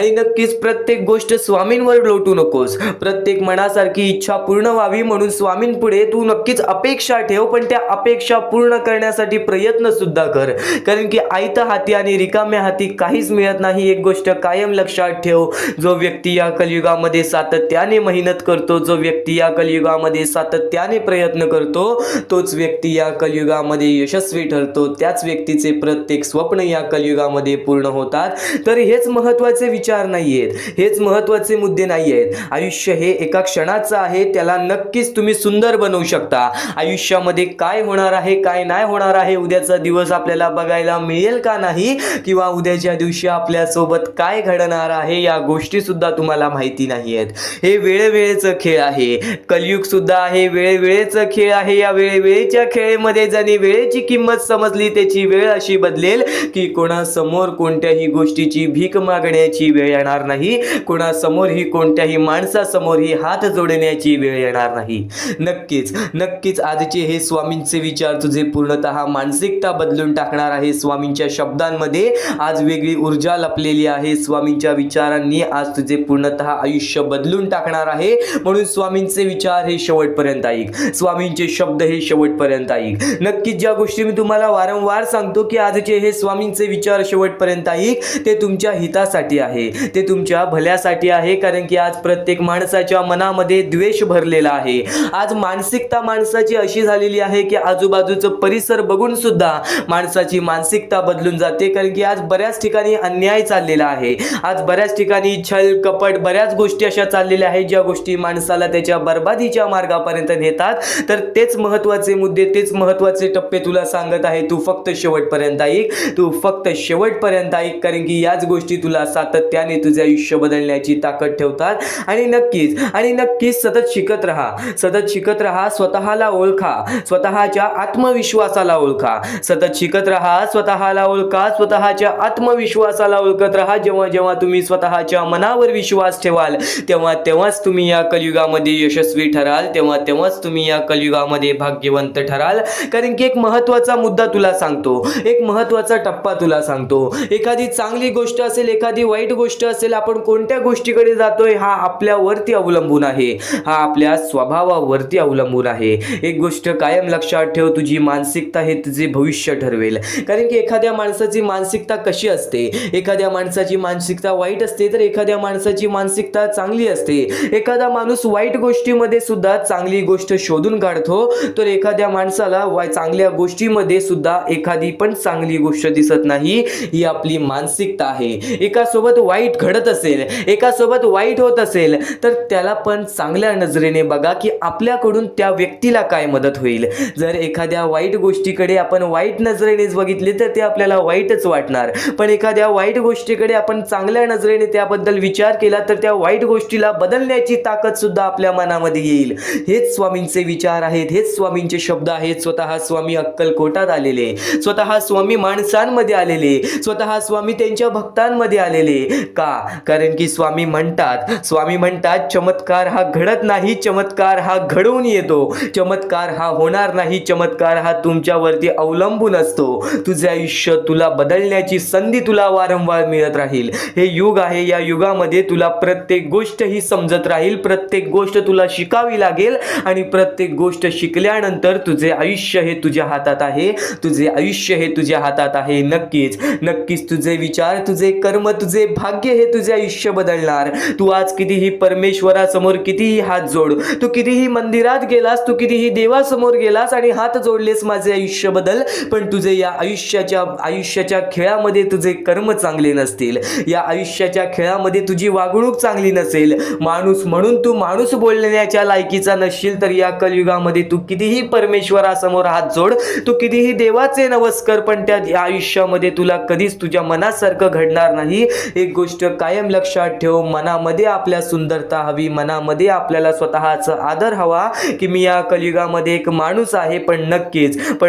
नक्कीच प्रत्येक गोष्ट स्वामींवर लोटू नकोस. प्रत्येक मनासारखी इच्छा पूर्ण व्हावी म्हणून स्वामींपुढे तू नक्कीच अपेक्षा ठेव, पण त्या अपेक्षा पूर्ण करण्यासाठी प्रयत्न सुद्धा कर. कारण की आयत्या हाती आणि रिकाम्या हाती काहीच मिळत नाही. एक गोष्ट कायम लक्षात ठेव, जो व्यक्ती या कलियुगामध्ये सातत्याने मेहनत करतो, जो व्यक्ती या कलियुगामध्ये सातत्याने प्रयत्न करतो, तोच व्यक्ती या कलियुगामध्ये यशस्वी ठरतो. त्याच व्यक्तीचे प्रत्येक स्वप्न या कलियुगामध्ये पूर्ण होतात. तर हेच महत्त्वाचे विचार नाहीयेत, हेच महत्त्वाचे मुद्दे नाहीयेत. आयुष्य हे एका क्षणाचं आहे, त्याला नक्कीच तुम्ही सुंदर बनवू शकता. आयुष्यामध्ये काय होणार आहे, काय नाही होणार आहे, उद्याचा दिवस आपल्याला बघायला मिळेल का नाही, किंवा उद्याच्या दिवशी आपल्यासोबत काय घडणार आहे, या गोष्टी सुद्धा तुम्हाला माहिती नाहीयेत. हे वेळेवेळेचं खेळ आहे. कलियुग सुद्धा आहे वेळेवेळेचं खेळ आहे. या वेळेवेळेच्या खेळामध्ये ज्याने वेळेची किंमत समजली, त्याची वेळ अशी बदलेल की कोणासमोर कोणत्याही गोष्टीची भीक मागण्याची वेळ येणार नाही, कोणासमोरही कोणत्याही माणसासमोरही हात जोडण्याची वेळ येणार नाही. नक्कीच आजचे हे स्वामींचे विचार तुझे पूर्णतः मानसिकता बदलून टाकणार आहे. स्वामींच्या शब्दांमध्ये आज वेगळी ऊर्जा लपलेली आहे. स्वामींच्या विचारांनी आज तुझे पूर्णतः आयुष्य बदलून टाकणार आहे. म्हणून स्वामींचे विचार हे शेवटपर्यंत ऐक, स्वामींचे शब्द हे शेवटपर्यंत ऐक. नक्कीच ज्या गोष्टी मी तुम्हाला वारंवार सांगतो की आजचे हे स्वामींचे विचार शेवटपर्यंत ऐक, ते तुमच्या हितासाठी आहे, ते तुमच्या भल्यासाठी आहे. कारण की आज प्रत्येक माणसाच्या मनामध्ये द्वेष भरलेला आहे. आज मानसिकता माणसाची अशी झालेली आहे की आजूबाजूचं परिसर बघून सुद्धा माणसाची मानसिकता बदलून जाते. कारण की आज बऱ्याच ठिकाणी अन्याय चाललेला आहे. आज बऱ्याच ठिकाणी छल कपट बऱ्याच गोष्टी अशा चाललेल्या आहेत ज्या गोष्टी माणसाला त्याच्या बर्बादीच्या मार्गापर्यंत नेतात. तर तेच महत्त्वाचे मुद्दे, तेच महत्त्वाचे टप्पे तुला सांगत आहे. तू फक्त शेवटपर्यंत ऐक, तू फक्त शेवटपर्यंत ऐक. कारण की याच गोष्टी तुला सातत्याने तुझे आयुष्य बदलण्याची ताकद ठेवतात. आणि नक्कीच सतत शिकत राहा, सतत शिकत राहा. स्वतःला ओळखा, स्वतःच्या आत्मविश्वासाला ओळखा. सतत शिकत राहा, स्वतःला ओळखा, स्वतःच्या आत्मविश्वासाला ओळखत राहा. जेव्हा जेव्हा तुम्ही स्वतःच्या मनावर विश्वास ठेवाल तेव्हाच तुम्ही या कलियुगामध्ये यशस्वी ठराल, तेव्हाच तुम्ही या कलियुगामध्ये भाग्यवंत ठराल. कारण की एक महत्त्वाचा मुद्दा तुला सांगतो, एक महत्त्वाचा टप्पा तुला सांगतो. एखादी चांगली गोष्ट असेल, एखादी वाईट गोष्ट असेल, आपण कोणत्या गोष्टीकडे जातोय हा आपल्यावरती अवलंबून आहे, हा आपल्या स्वभावावरती अवलंबून आहे. एक गोष्ट कायम लक्षात ठेव, तुझी मानसिकता हे तुझे भविष्य ठरवेल. कारण की एखाद्या माणसाची मानसिकता कशी असते, एखाद्या माणसाची मानसिकता वाईट असते तर एखाद्या माणसाची मानसिकता चांगली असते. एखादा माणूस वाईट गोष्टीमध्ये सुद्धा चांगली गोष्ट शोधून काढतो, तर एखाद्या माणसाला चांगल्या गोष्टीमध्ये सुद्धा एखादी पण चांगली गोष्ट दिसत नाही. ही आपली मानसिकता आहे. एकासोबत वाईट घडत असेल, एकासोबत वाईट होत असेल तर त्याला पण चांगल्या नजरेने बघा की आपल्याकडून त्या व्यक्तीला काय मदत होईल. जर एखाद्या वाईट गोष्टीकडे आपण वाईट नजरेनेच बघितले तर ते आपल्याला वाईटच वाटणार. पण एखाद्या वाईट गोष्टीकडे आपण चांगल्या नजरेने त्याबद्दल विचार केला तर त्या वाईट गोष्टीला बदलण्याची ताकद सुद्धा आपल्या मनामध्ये येईल. हेच स्वामींचे विचार आहेत, हेच स्वामींचे शब्द आहेत. स्वतः स्वामी अक्कलकोटात आलेले, स्वतः स्वामी माणसांमध्ये आलेले, स्वतः स्वामी त्यांच्या भक्तांमध्ये आलेले. का? कारण की स्वामी म्हणतात चमत्कार हा घडत नाही, चमत्कार हा घडवून येतो. चमत्कार हा होणार नाही, चमत्कार हा तुमच्यावरती अवलंबून असतो. तुझे आयुष्य, तुला बदलण्याची संधी तुला वारंवार मिळत राहील. हे युग आहे, या युगामध्ये तुला प्रत्येक गोष्ट ही समजत राहील, प्रत्येक गोष्ट तुला शिकावी लागेल. आणि प्रत्येक गोष्ट शिकल्यानंतर तुझे आयुष्य हे तुझ्या हातात आहे, तुझे आयुष्य हे तुझ्या हातात आहे. नक्कीच तुझे विचार, तुझे कर्म, तुझे भाग्य हे तुझे आयुष्य बदलणार. तू आज कितीही परमेश्वरासमोर कितीही हात जोड, तू कितीही मंदिरात गेलास, तू कितीही देवासमोर गेलास आणि हात जोडलेस माझे आयुष्य बदल, पण तुझे या आयुष्याच्या खेळामध्ये तुझे कर्म चांगले नसतील, या आयुष्याच्या खेळामध्ये तुझी वागणूक चांगली नसेल, माणूस म्हणून तू माणूस बोलण्याच्या लायकीचा नसशील, तर या कलियुगामध्ये तू कितीही परमेश्वरासमोर हात जोड, तू कितीही देवाचे नमस्कार, पण त्या आयुष्यामध्ये तुला कधीच तुझ्या मनासारखं घडणार नाही. एक गोष्ट कायम लक्षात ठेव, मनामध्ये आपल्या सुंदरता हवी, मनामध्ये आपल्याला स्वतःचा आदर हवा की मी या कलियुगामध्ये एक माणूस आहे. पण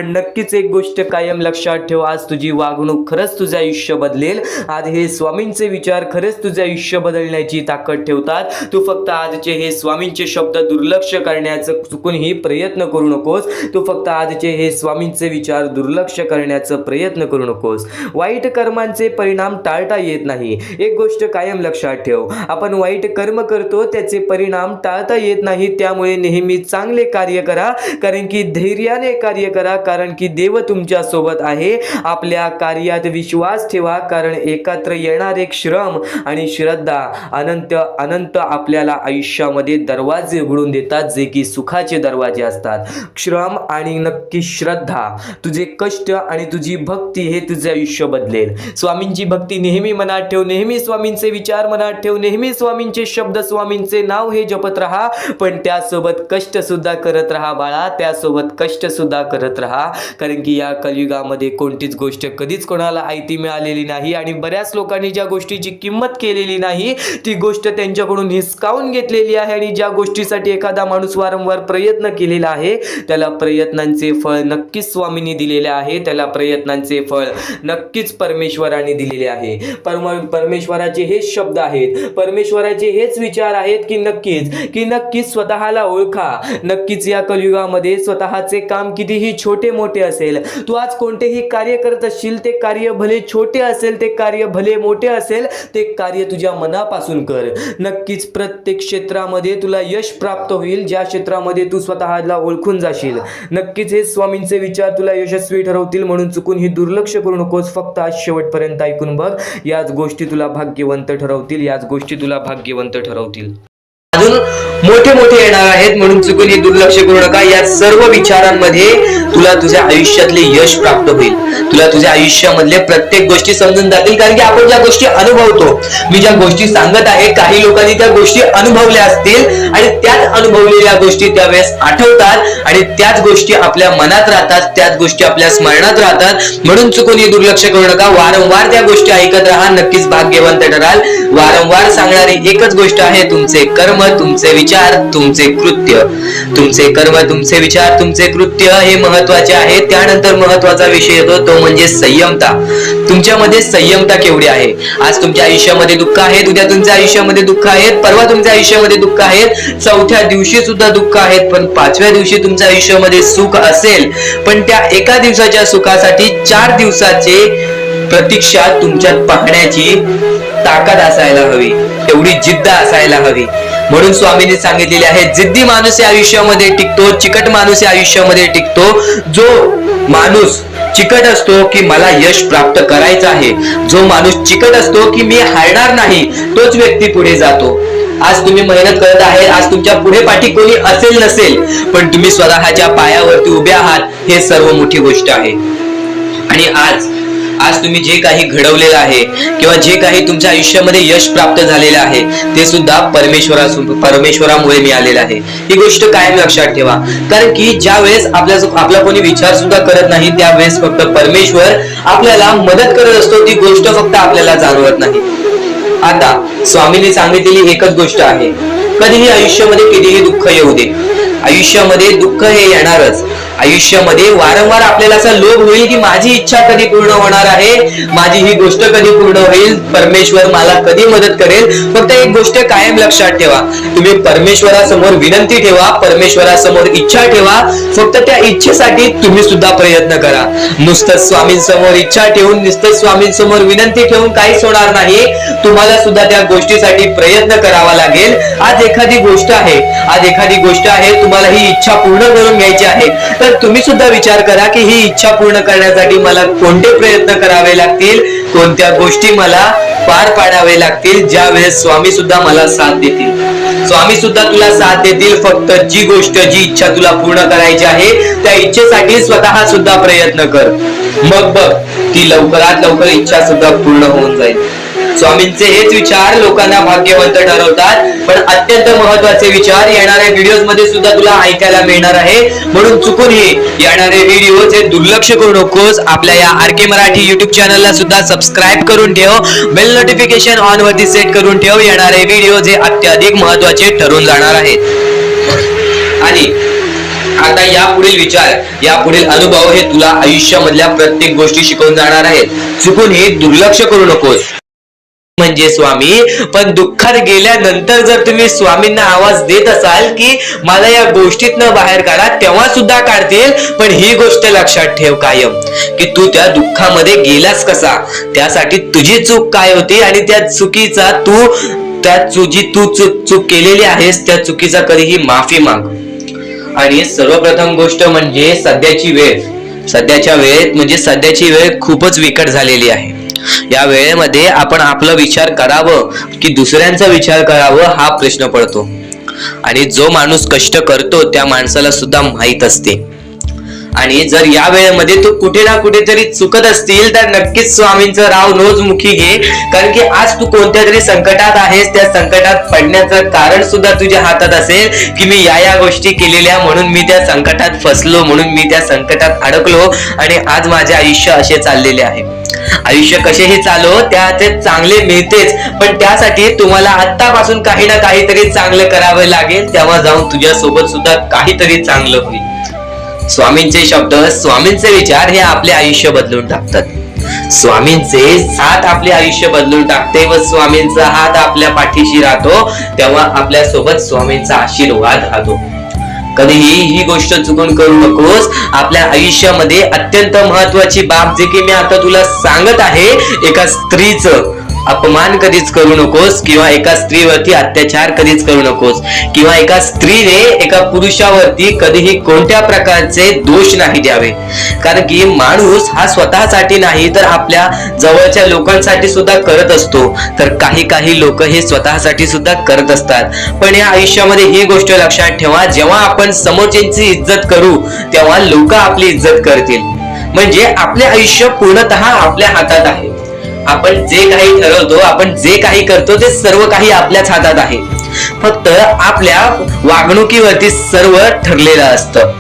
नक्कीच एक गोष्ट कायम लक्षात ठेव, आज तुझी वागणूक खरंच तुझे आयुष्य बदलेल. आज हे स्वामींचे विचार खरंच तुझे आयुष्य बदलण्याची ताकद ठेवतात. तू फक्त आजचे हे स्वामींचे शब्द दुर्लक्ष करण्याचं चुकूनही प्रयत्न करू नकोस. तू फक्त आजचे हे स्वामींचे विचार दुर्लक्ष करण्याचा प्रयत्न करू नकोस. वाईट कर्मांचे परिणाम टाळता येत नाही. एक गोष्ट कायम लक्षात ठेव, आपण वाईट कर्म करतो त्याचे परिणाम टाळता येत नाही. त्यामुळे नेहमी चांगले कार्य करा, कारण की धैर्याने कार्य करा, कारण की देव तुमच्या सोबत आहे. आपल्या कार्यात विश्वास ठेवा, कारण एकत्र येणार एक श्रम आणि श्रद्धा अनंत आपल्याला आयुष्यामध्ये दरवाजे उघडून देतात, जे की सुखाचे दरवाजे असतात. श्रम आणि नक्की श्रद्धा, तुझे कष्ट आणि तुझी भक्ती हे तुझे आयुष्य बदलेल. स्वामींची भक्ती नेहमी मनात ठेव, नेहमी स्वामींचे विचार मनात ठेव, नेहमी स्वामींचे शब्द, स्वामींचे नाव हे जपत राहा. पण त्यासोबत कष्ट सुद्धा करत राहा बाळा, त्यासोबत कष्ट सुद्धा करत राहा. कारण की या कलियुगामध्ये कोणतीच गोष्ट कधीच कोणाला आयती मिळालेली नाही. आणि बऱ्याच लोकांनी ज्या गोष्टीची किंमत केलेली नाही ती गोष्ट त्यांच्याकडून हिसकावून घेतलेली आहे. आणि ज्या गोष्टीसाठी एखादा माणूस वारंवार प्रयत्न केलेला आहे त्याला प्रयत्नांचे फळ नक्कीच स्वामींनी दिलेले आहे, त्याला प्रयत्नांचे फळ नक्कीच परमेश्वराने दिलेले आहे. परमेश्वराचे हेच शब्द आहेत, परमेश्वराचे हेच विचार आहेत की नक्कीच स्वतःला ओळखा. नक्कीच या कलियुगामध्ये स्वतःचे काम कितीही छोटे मोठे असेल, तू आज कोणतेही कार्य करत असशील, ते कार्य भले छोटे असेल, ते कार्य भले मोठे असेल, ते कार्य तुझ्या मनापासून कर. नक्कीच प्रत्येक क्षेत्रामध्ये तुला यश प्राप्त होईल, ज्या क्षेत्रामध्ये तू स्वतःला ओळखून जाशील. नक्कीच हे स्वामींचे विचार तुला यशस्वी ठरवतील, म्हणून चुकून ही दुर्लक्ष करू नकोस. फक्त आज शेवटपर्यंत ऐकून बघ. याच गोष्टी तुला भाग्यवंत ठरवतील, याच गोष्टी तुला भाग्यवंत ठरवतील. अजून मोठे मोठे येणार आहेत, म्हणून चुकून हे दुर्लक्ष करू नका. या सर्व विचारांमध्ये तुला तुझ्या आयुष्यातले यश प्राप्त होईल, तुला तुझ्या आयुष्यामधले प्रत्येक गोष्टी समजून जातील. कारण की आपण ज्या गोष्टी अनुभवतो, मी ज्या गोष्टी सांगत आहे, काही लोकांनी त्या गोष्टी अनुभवल्या असतील आणि त्याच अनुभवलेल्या गोष्टी त्यावेळेस आठवतात आणि त्याच गोष्टी आपल्या मनात राहतात, त्याच गोष्टी आपल्या स्मरणात राहतात. म्हणून चुकून हे दुर्लक्ष करू नका. वारंवार त्या गोष्टी ऐकत राहा, नक्कीच भाग्यवंत ठराल. वारंवार सांगणारी एकच गोष्ट आहे, तुमचे कर्म, तुमचे विचार, तुमचे कृत्य. तुमचे कर्म, तुमचे विचार, तुमचे कृत्य हे महत्वाचे आहे. त्यानंतर महत्वाचा विषय येतो तो म्हणजे संयमता. तुमच्यामध्ये संयमता केवढी आहे? आज तुमच्या आयुष्यामध्ये दुःख आहे, उद्या तुमच्या आयुष्यामध्ये दुःख आहेत, परवा तुमच्या आयुष्यामध्ये दुःख आहेत, चौथ्या दिवशी सुद्धा दुःख आहेत, पण पाचव्या दिवशी तुमच्या आयुष्यामध्ये सुख असेल. पण त्या एका दिवसाच्या सुखासाठी 4 दिवसाचे प्रतीक्षा तुमच्यात पाहण्याची ताकद असायला हवी, एवढी जिद्द असायला हवी. म्हणून स्वामींनी सांगितलेले आहे, जिद्दी माणूस या आयुष्यामध्ये टिकतो, चिकट माणूस या आयुष्यामध्ये टिकतो. जो माणूस चिकट असतो की मला यश प्राप्त करायचं आहे, जो माणूस चिकट असतो की मी हारणार नाही, तोच व्यक्ती पुढे जातो. आज तुम्ही मेहनत करत आहे, आज तुमच्या पुढे पाठी कोणी असेल नसेल, पण तुम्ही स्वतःच्या पायावरती उभे आहात, हे सर्व मोठी गोष्ट आहे. आणि आज तुम्ही जे काही घडवलेलं आहे किंवा जे काही तुमच्या आयुष्यामध्ये यश प्राप्त झालेलं आहे, ते सुद्धा परमेश्वरामुळे मिळालेलं आहे. ही गोष्ट कायम लक्षात ठेवा. कारण की ज्या वेळेस आपला कोणी विचार सुद्धा करत नाही, त्यावेळेस फक्त परमेश्वर आपल्याला मदत करत असतो. ती गोष्ट फक्त आपल्याला जाणवत नाही. आता स्वामींनी सांगितलेली एकच गोष्ट आहे, कधीही आयुष्यामध्ये कितीही दुःख येऊ दे, आयुष्यामध्ये दुःख हे येणारच. आयुष्यामध्ये वारंवार आपल्याला असा लोभ होईल की माझी इच्छा कधी पूर्ण होणार आहे, माझी ही गोष्ट कधी पूर्ण होईल, परमेश्वर मला कधी मदत करेल. फक्त एक गोष्ट कायम लक्षात ठेवा, तुम्ही परमेश्वरासमोर विनंती ठेवा, परमेश्वरासमोर इच्छा ठेवा. फक्त त्या इच्छेसाठी तुम्ही सुद्धा प्रयत्न करा. नुसतं स्वामींसमोर इच्छा ठेवून, नुसतं स्वामींसमोर विनंती ठेवून काहीच होणार नाही. तुम्हाला सुद्धा त्या गोष्टीसाठी प्रयत्न करावा लागेल. आज एखादी गोष्ट आहे, तुम्हाला ही इच्छा पूर्ण करून घ्यायची आहे, तर तुम्ही सुद्धा विचार करा की ही इच्छा पूर्ण करण्यासाठी मला कोणते प्रयत्न करावे लागतील, कोणत्या गोष्टी मला पार पाडावे लागतील. ज्या वेळेस स्वामी सुद्धा मला साथ देतील, स्वामी सुद्धा तुला साथ देतील. फक्त जी गोष्ट, जी इच्छा तुला पूर्ण करायची आहे, त्या इच्छेसाठी स्वतः सुद्धा प्रयत्न कर. मग बघ की लवकरात लवकर इच्छा सुद्धा पूर्ण होऊन जाईल. स्वामींचे हेच विचार लोकांना भाग्यवंत ठरवतात. पण अत्यंत महत्वाचे विचार येणाऱ्या व्हिडिओज मध्ये सुद्धा तुला ऐकायला मिळणार आहे. म्हणून चुकूनही येणारे व्हिडिओ हे दुर्लक्ष करू नकोस. आपल्या या आरके मराठी युट्यूब चॅनलला सुद्धा सबस्क्राईब करून ठेव, बेल नोटिफिकेशन ऑन वरती सेट करून ठेव. येणारे व्हिडिओ हे अत्याधिक महत्वाचे ठरून जाणार आहेत. आणि आता यापुढील विचार, यापुढील अनुभव हे तुला आयुष्यामधल्या प्रत्येक गोष्टी शिकवून जाणार आहेत. चुकून हे दुर्लक्ष करू नकोस. म्हणजे स्वामी, पण दुःखात गेल्यानंतर जर तुम्ही स्वामींना आवाज देत असाल की मला या गोष्टीतनं बाहेर काढा, तेव्हा सुद्धा काढतील. पण ही गोष्ट लक्षात ठेव कायम की तू त्या दुःखामध्ये गेलास कसा, त्यासाठी तुझी चूक काय होती आणि त्या चुकीचा चूक केलेली आहेस, त्या चुकीचा कधीही माफी माग. आणि सर्वप्रथम गोष्ट म्हणजे सध्याची वेळ खूपच विकट झालेली आहे. या वेळेमध्ये आपण आपला विचार करावं की दुसऱ्यांचा विचार करावं, हा प्रश्न पडतो. आणि जो माणूस कष्ट करतो त्या माणसाला सुद्धा माहित असते. आणि जर या वेळेमध्ये तू कुठे ना कुठेतरी चुकत असतील तर नक्कीच स्वामींचं राव नोज मुखी घे. कारण की आज तू कोणत्या तरी संकटात आहेस, त्या संकटात पडण्याचं कारण सुद्धा तुझ्या हातात असेल की मी या गोष्टी केलेल्या, म्हणून मी त्या संकटात फसलो, म्हणून मी त्या संकटात अडकलो आणि आज माझे आयुष्य असे चाललेले आहे. आयुष्य कसेही चालो त्याचे चांगले मिळतेच, पण त्यासाठी तुम्हाला आत्तापासून काही ना काहीतरी चांगलं करावं लागेल. तेव्हा जाऊन तुझ्या सोबत सुद्धा काहीतरी चांगलं होईल. स्वामींचे शब्द, स्वामींचे विचार हे आपले आयुष्य बदलून टाकतात. स्वामींचे साथ आपले आयुष्य बदलून टाकते व स्वामींचा हात आपल्या पाठीशी राहतो, तेव्हा आपल्या सोबत स्वामींचा आशीर्वाद राहतो. कधीही ही गोष्ट चुकून करू नकोस. आपल्या आयुष्यामध्ये अत्यंत महत्वाची बाब, जे की मी आता तुला सांगत आहे, एका स्त्रीचं अपमान कधीच करू नकोस, किंवा एका स्त्रीवरती अत्याचार कधीच करू नकोस, किंवा एका स्त्रीने एका पुरुषावरती कधीही कोणत्या प्रकारचे दोष नाही द्यावे. कारण की माणूस हा स्वतःसाठी नाही तर आपल्या जवळच्या लोकांसाठी सुद्धा करत असतो. तर काही लोक हे स्वतःसाठी सुद्धा करत असतात. पण या आयुष्यामध्ये ही गोष्ट लक्षात ठेवा, जेव्हा आपण समोरच्यांची इज्जत करू तेव्हा लोक आपली इज्जत करतील. म्हणजे आपले आयुष्य पूर्णतः आपल्या हातात आहे. आपण जे काही ठरवतो, आपण जे काही करतो ते सर्व काही आपल्याच हातात आहे. फक्त आपल्या वागणुकीवरती सर्व ठरलेलं असतं.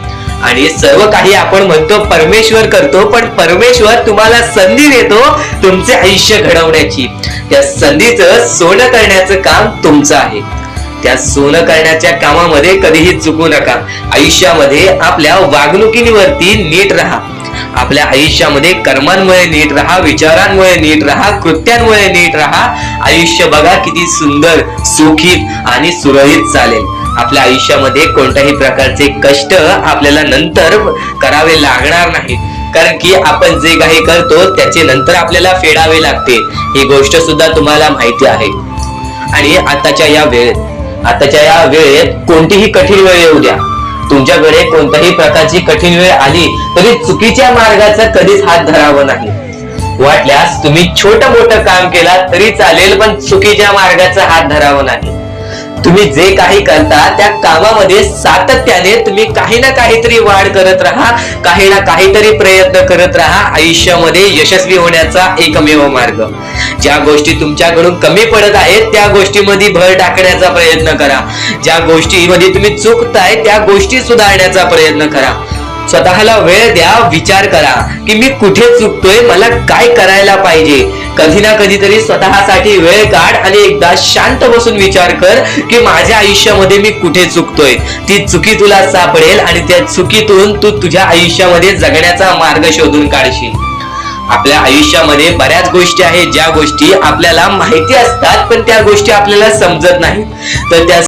आणि सर्व काही आपण म्हणतो परमेश्वर करतो, पण परमेश्वर तुम्हाला संधी देतो तुमचे आयुष्य घडवण्याची. त्या संधीचं सोनं करण्याचं काम तुमचं आहे. त्या सोनं करण्याच्या कामामध्ये कधीही चुकू नका. आयुष्यामध्ये आपल्या वागणुकीवरती नीट राहा. आपल्या आयुष्यामध्ये कर्मांमुळे नीट राहा, विचारांमुळे नीट राहा, कृत्यांमुळे नीट राहा. आयुष्य बघा किती सुंदर, सुखीत आणि सुरळीत चालेल. आपल्या आयुष्यामध्ये कोणत्याही प्रकारचे कष्ट आपल्याला नंतर करावे लागणार नाहीत. कारण की आपण जे काही करतो त्याचे नंतर आपल्याला फेडावे लागते. ही गोष्ट सुद्धा तुम्हाला माहिती आहे. आणि आताच्या या वेळेत कोणतीही कठीण वेळ येऊ द्या, तुमच्याकडे कोणत्याही प्रकारची कठीण वेळ आली तरी चुकीच्या मार्गाचा कधीच हात धरावा नाही. वाटल्यास तुम्ही छोटं मोठं काम केला तरी चालेल, पण चुकीच्या मार्गाचा हात धरावा नाही. तुम्ही जे काही करता त्या कामामध्ये सातत्याने तुम्ही काही ना काहीतरी वाढ करत राहा, काही ना काहीतरी प्रयत्न करत राहा. आयुष्यामध्ये यशस्वी होण्याचा एकमेव मार्ग. ज्या गोष्टी तुमच्याकडून कमी पडत आहेत त्या गोष्टीमध्ये भर टाकण्याचा प्रयत्न करा. ज्या गोष्टीमध्ये तुम्ही चुकताय त्या गोष्टी सुधारण्याचा प्रयत्न करा. स्वतःला वेळ द्या, विचार करा की मी कुठे चुकतोय, मला काय करायला पाहिजे. कधी ना कधीतरी स्वतःसाठी वेळ काढ आणि एकदा शांत बसून विचार कर की माझ्या आयुष्यामध्ये मी कुठे चुकतोय. ती चुकी तुला सापडेल आणि त्या चुकीतून तू तुझ्या आयुष्यामध्ये जगण्याचा मार्ग शोधून काढशील. आपल्या आयुष्यामध्ये बऱ्याच गोष्टी आहेत ज्या गोष्टी आपल्याला माहिती असतात पण त्या गोष्टी आपल्याला समजत नाहीत. तर त्या